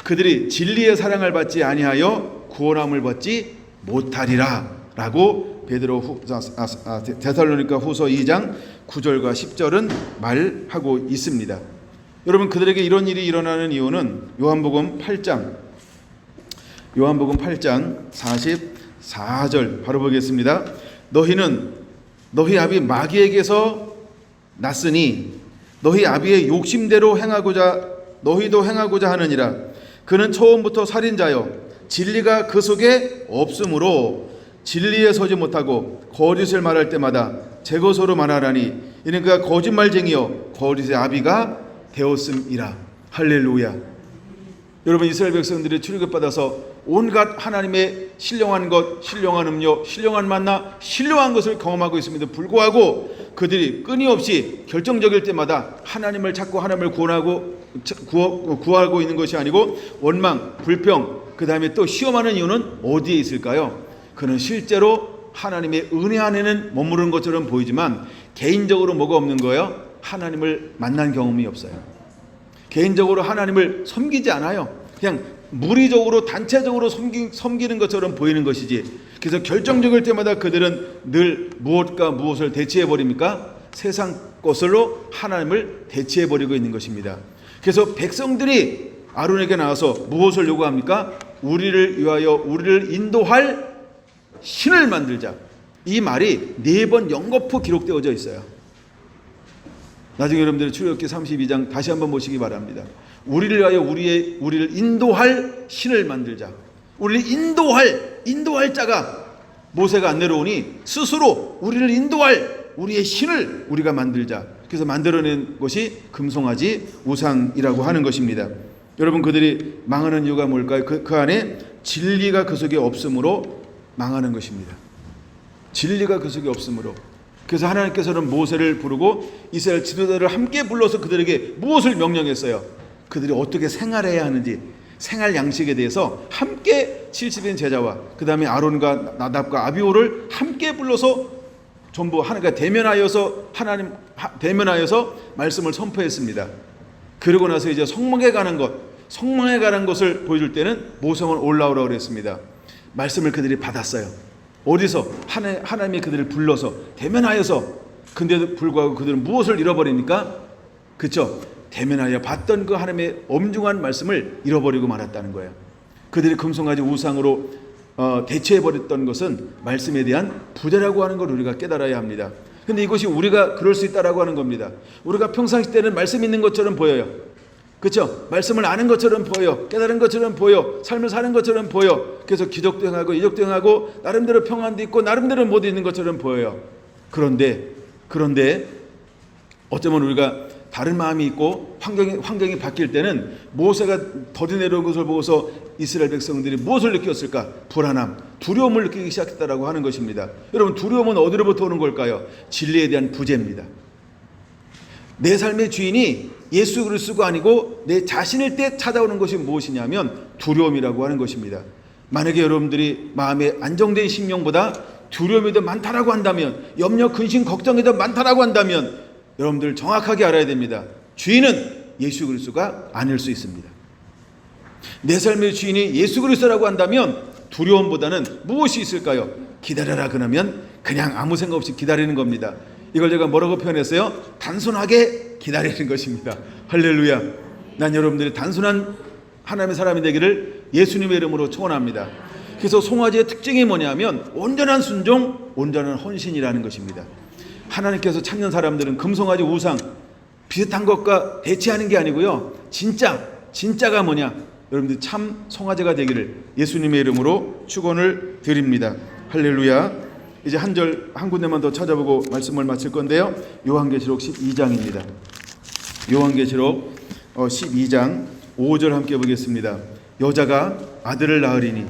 그들이 진리의 사랑을 받지 아니하여 구원함을 받지 못하리라 라고 데살로니가 후서 2장 9절과 10절은 말하고 있습니다. 여러분, 그들에게 이런 일이 일어나는 이유는 요한복음 8장 44절 바로 보겠습니다. 너희는 너희 아비 마귀에게서 났으니 너희 아비의 욕심대로 너희도 행하고자 하느니라. 그는 처음부터 살인자요 진리가 그 속에 없으므로 진리에 서지 못하고 거짓을 말할 때마다 제 것으로 말하라니 이는 그가 거짓말쟁이요 거짓의 아비가 되었음이라. 할렐루야. 여러분, 이스라엘 백성들이 출애굽받아서 온갖 하나님의 신령한 것, 신령한 음료, 신령한 만나, 신령한 것을 경험하고 있음에도 불구하고 그들이 끊임없이 결정적일 때마다 하나님을 찾고 하나님을 구하고 있는 것이 아니고 원망, 불평, 그 다음에 또 시험하는 이유는 어디에 있을까요? 그는 실제로 하나님의 은혜 안에는 머무르는 것처럼 보이지만 개인적으로 뭐가 없는 거예요? 하나님을 만난 경험이 없어요. 개인적으로 하나님을 섬기지 않아요. 그냥 무리적으로 단체적으로 섬기는 것처럼 보이는 것이지. 그래서 결정적일 때마다 그들은 늘 무엇과 무엇을 대체해버립니까? 세상 것으로 하나님을 대체해버리고 있는 것입니다. 그래서 백성들이 아론에게 나와서 무엇을 요구합니까? 우리를 위하여 우리를 인도할 신을 만들자. 이 말이 4번 연거푸 기록되어져 있어요. 나중에 여러분들이 출애굽기 32장 다시 한번 보시기 바랍니다. 우리를 위하여 우리를 인도할 신을 만들자. 우리를 인도할 자가 모세가 안 내려오니 스스로 우리를 인도할 우리의 신을 우리가 만들자. 그래서 만들어낸 것이 금송아지 우상이라고 하는 것입니다. 여러분, 그들이 망하는 이유가 뭘까요? 그 안에 진리가 그 속에 없으므로 망하는 것입니다. 진리가 그 속에 없으므로. 그래서 하나님께서는 모세를 부르고 이스라엘 지도자를 함께 불러서 그들에게 무엇을 명령했어요? 그들이 어떻게 생활해야 하는지, 생활 양식에 대해서 함께 70인 제자와 그 다음에 아론과 나답과 아비후를 함께 불러서 전부 하나님과 대면하여서 말씀을 선포했습니다. 그러고 나서 이제 성막에 가는 것을 보여줄 때는 모성을 올라오라고 그랬습니다. 말씀을 그들이 받았어요. 어디서? 하나님이 그들을 불러서 대면하여서. 근데도 불구하고 그들은 무엇을 잃어버리니까? 그렇죠? 대면하여 받던 그 하나님의 엄중한 말씀을 잃어버리고 말았다는 거예요. 그들이 금송아지 우상으로 대체해버렸던 것은 말씀에 대한 부재라고 하는 걸 우리가 깨달아야 합니다. 근데 이것이 우리가 그럴 수 있다라고 하는 겁니다. 우리가 평상시 때는 말씀 있는 것처럼 보여요. 그렇죠? 말씀을 아는 것처럼 보여, 깨달은 것처럼 보여, 삶을 사는 것처럼 보여. 그래서 기적도 행하고 이적도 행하고 나름대로 평안도 있고 나름대로 모두 있는 것처럼 보여요. 그런데 어쩌면 우리가 다른 마음이 있고 환경이 바뀔 때는 모세가 더디 내려온 것을 보고서 이스라엘 백성들이 무엇을 느꼈을까? 불안함, 두려움을 느끼기 시작했다라고 하는 것입니다. 여러분, 두려움은 어디로부터 오는 걸까요? 진리에 대한 부재입니다. 내 삶의 주인이 예수 그리스도가 아니고 내 자신일 때 찾아오는 것이 무엇이냐면 두려움이라고 하는 것입니다. 만약에 여러분들이 마음에 안정된 심령보다 두려움이 더 많다라고 한다면, 염려, 근심, 걱정이 더 많다라고 한다면 여러분들 정확하게 알아야 됩니다. 주인은 예수 그리스도가 아닐 수 있습니다. 내 삶의 주인이 예수 그리스도라고 한다면 두려움보다는 무엇이 있을까요? 기다려라 그러면 그냥 아무 생각 없이 기다리는 겁니다. 이걸 제가 뭐라고 표현했어요? 단순하게 기다리는 것입니다. 할렐루야. 난 여러분들이 단순한 하나님의 사람이 되기를 예수님의 이름으로 축원합니다. 그래서 송아지의 특징이 뭐냐면 온전한 순종, 온전한 헌신이라는 것입니다. 하나님께서 찾는 사람들은 금송아지 우상 비슷한 것과 대체하는 게 아니고요, 진짜가 뭐냐? 여러분들 참 송아지가 되기를 예수님의 이름으로 축원을 드립니다. 할렐루야. 이제 한 군데만 더 찾아보고 말씀을 마칠 건데요, 요한계시록 12장입니다. 요한계시록 12장 5절 함께 보겠습니다. 여자가 아들을 낳으리니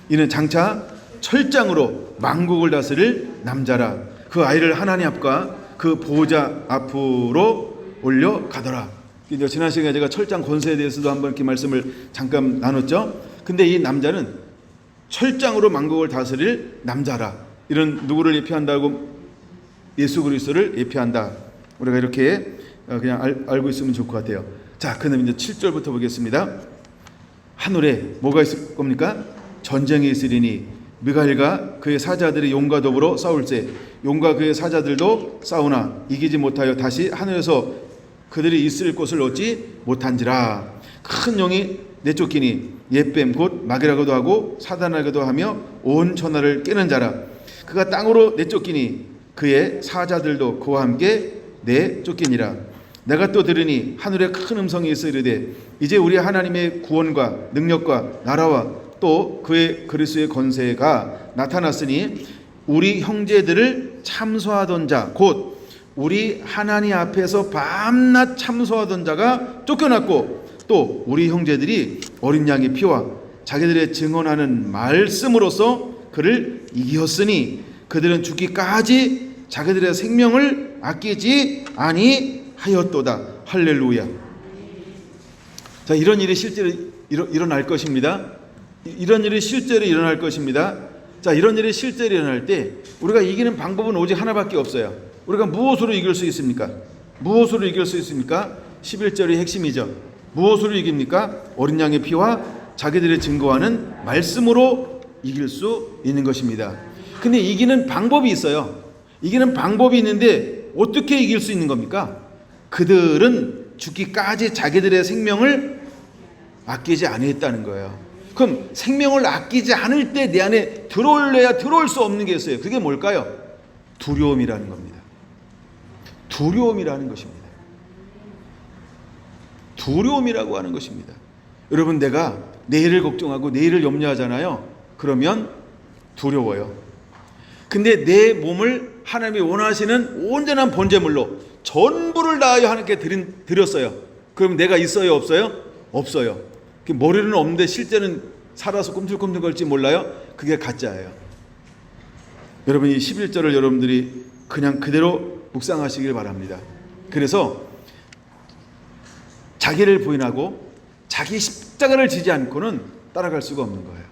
이는 장차 철장으로 만국을 다스릴 남자라. 그 아이를 하나님 앞과 그 보호자 앞으로 올려가더라. 지난 시간에 제가 철장 권세에 대해서도 한번 이렇게 말씀을 잠깐 나눴죠. 근데 이 남자는 철장으로 만국을 다스릴 남자라. 이런 누구를 예표한다고? 예수 그리스도를 예표한다. 우리가 이렇게 그냥 알고 있으면 좋을 것 같아요. 자, 그럼 이제 7절부터 보겠습니다. 하늘에 뭐가 있을 겁니까? 전쟁이 있으리니 미가엘과 그의 사자들이 용과 더불어 싸울세 용과 그의 사자들도 싸우나 이기지 못하여 다시 하늘에서 그들이 있을 곳을 얻지 못한지라. 큰 용이 내쫓기니 옛뱀 곧 마귀라고도 하고 사단이라고도 하며 온 천하를 깨는 자라. 그가 땅으로 내쫓기니 그의 사자들도 그와 함께 내쫓기니라. 내가 또 들으니 하늘에 큰 음성이 있어 이르되 이제 우리 하나님의 구원과 능력과 나라와 또 그의 그리스도의 권세가 나타났으니 우리 형제들을 참소하던 자 곧 우리 하나님 앞에서 밤낮 참소하던 자가 쫓겨났고 또 우리 형제들이 어린 양의 피와 자기들의 증언하는 말씀으로써 그를 이겼으니 그들은 죽기까지 자기들의 생명을 아끼지 아니하였도다. 할렐루야. 자, 이런 일이 실제로 일어날 것입니다. 이런 일이 실제로 일어날 것입니다. 자, 이런 일이 실제로 일어날 때 우리가 이기는 방법은 오직 하나밖에 없어요. 우리가 무엇으로 이길 수 있습니까? 무엇으로 이길 수 있습니까? 11절이 핵심이죠. 무엇으로 이깁니까? 어린 양의 피와 자기들의 증거하는 말씀으로 이길 수 있는 것입니다. 근데 이기는 방법이 있어요. 이기는 방법이 있는데 어떻게 이길 수 있는 겁니까? 그들은 죽기까지 자기들의 생명을 아끼지 아니했다는 거예요. 그럼 생명을 아끼지 않을 때 내 안에 들어올래야 들어올 수 없는 게 있어요. 그게 뭘까요? 두려움이라는 겁니다. 두려움이라는 것입니다. 두려움이라고 하는 것입니다. 여러분, 내가 내일을 걱정하고 내일을 염려하잖아요. 그러면 두려워요. 근데 내 몸을 하나님이 원하시는 온전한 번제물로 전부를 다하여 하나님께 드렸어요. 그럼 내가 있어요, 없어요? 없어요. 머리는 없는데 실제는 살아서 꿈틀꿈틀 걸지 몰라요? 그게 가짜예요. 여러분, 이 11절을 여러분들이 그냥 그대로 묵상하시길 바랍니다. 그래서 자기를 부인하고 자기 십자가를 지지 않고는 따라갈 수가 없는 거예요.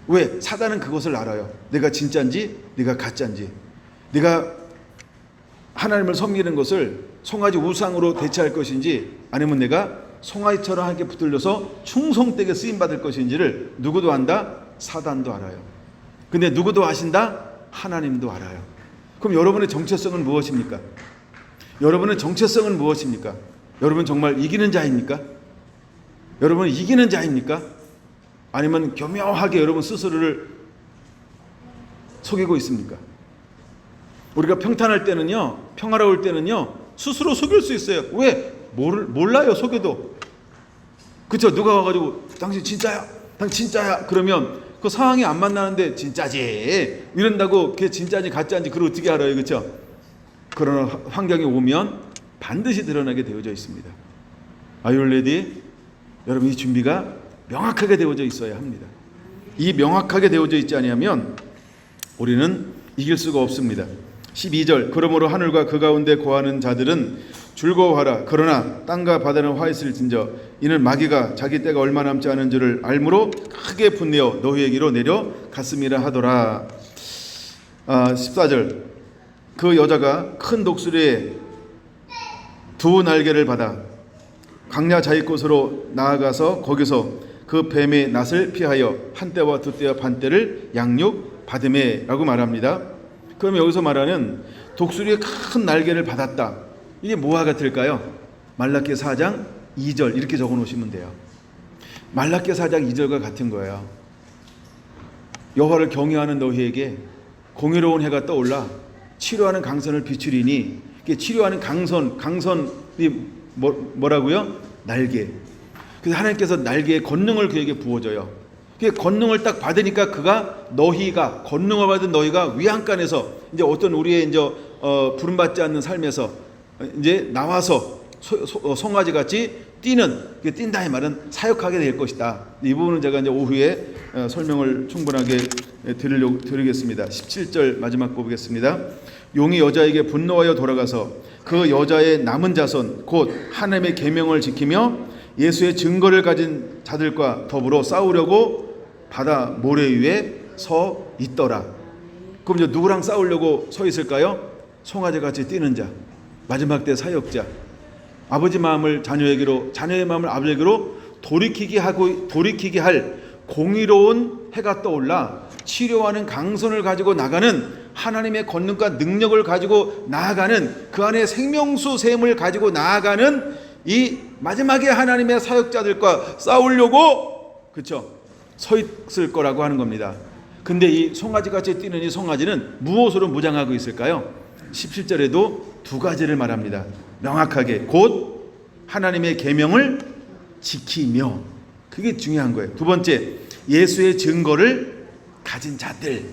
왜? 사단은 그것을 알아요. 내가 진짜인지 내가 가짜인지, 내가 하나님을 섬기는 것을 송아지 우상으로 대체할 것인지, 아니면 내가 송아지처럼 함께 붙들려서 충성되게 쓰임받을 것인지를 누구도 안다? 사단도 알아요. 근데 누구도 아신다? 하나님도 알아요. 그럼 여러분의 정체성은 무엇입니까? 여러분의 정체성은 무엇입니까? 여러분 정말 이기는 자입니까? 여러분은 이기는 자입니까? 아니면 교묘하게 여러분 스스로를 속이고 있습니까? 우리가 평탄할 때는요, 평화로울 때는요, 스스로 속일 수 있어요. 왜? 몰라요, 속여도. 그쵸? 누가 와가지고 당신 진짜야? 당신 진짜야? 그러면 그 상황이 안 만나는데 진짜지 이런다고 그게 진짜인지 가짜인지 그걸 어떻게 알아요? 그쵸? 그런 환경이 오면 반드시 드러나게 되어져 있습니다. Are you ready? 여러분, 이 준비가 명확하게 되어져 있어야 합니다. 이 명확하게 되어져 있지 않으면 우리는 이길 수가 없습니다. 12절, 그러므로 하늘과 그 가운데 거하는 자들은 즐거워하라. 그러나 땅과 바다는 화있을진저 이는 마귀가 자기 때가 얼마 남지 않은 줄을 알므로 크게 분내어 너희에게로 내려갔음이라 하더라. 14절, 그 여자가 큰 독수리의 두 날개를 받아 광야 자기 곳으로 나아가서 거기서 그 뱀의 낫을 피하여 한 때와 두 때와 반 때를 양육받으매라고 말합니다. 그럼 여기서 말하는 독수리의 큰 날개를 받았다, 이게 뭐와 같을까요? 말라기 4장 2절 이렇게 적어 놓으시면 돼요. 말라기 4장 2절과 같은 거예요. 여호와를 경외하는 너희에게 공의로운 해가 떠올라 치료하는 강선을 비추리니, 이게 치료하는 강선이 뭐라고요? 날개. 그래서 하나님께서 날개의 권능을 그에게 부어줘요. 그 권능을 딱 받으니까 그가 너희가 권능을 받은 너희가 위안간에서 이제 어떤 우리의 이제 부름받지 않는 삶에서 이제 나와서 송아지 같이 뛴다 이 말은 사역하게 될 것이다. 이 부분은 제가 이제 오후에 설명을 충분하게 드리겠습니다. 17절 마지막 보겠습니다. 용이 여자에게 분노하여 돌아가서 그 여자의 남은 자손 곧 하나님의 계명을 지키며 예수의 증거를 가진 자들과 더불어 싸우려고 바다 모래 위에 서 있더라. 그럼 이제 누구랑 싸우려고 서 있을까요? 송아지 같이 뛰는 자, 마지막 때 사역자, 아버지 마음을 자녀에게로, 자녀의 마음을 아버지에게로 돌이키게 할 공의로운 해가 떠올라 치료하는 강선을 가지고 나가는 하나님의 권능과 능력을 가지고 나아가는, 그 안에 생명수 샘을 가지고 나아가는 이 마지막에 하나님의 사역자들과 싸우려고, 그렇죠, 서 있을 거라고 하는 겁니다. 근데 이 송아지같이 뛰는 이 송아지는 무엇으로 무장하고 있을까요? 17절에도 두 가지를 말합니다. 명확하게 곧 하나님의 계명을 지키며, 그게 중요한 거예요. 두 번째, 예수의 증거를 가진 자들.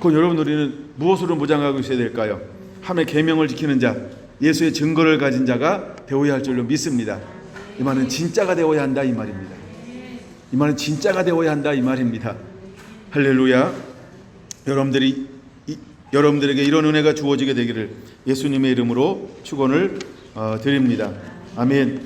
그럼 여러분, 우리는 무엇으로 무장하고 있어야 될까요? 하나님의 계명을 지키는 자, 예수의 증거를 가진 자가 되어야 할 줄로 믿습니다. 이 말은 진짜가 되어야 한다 이 말입니다. 이 말은 진짜가 되어야 한다 이 말입니다. 할렐루야. 여러분들에게 이런 은혜가 주어지게 되기를 예수님의 이름으로 축원을 드립니다. 아멘.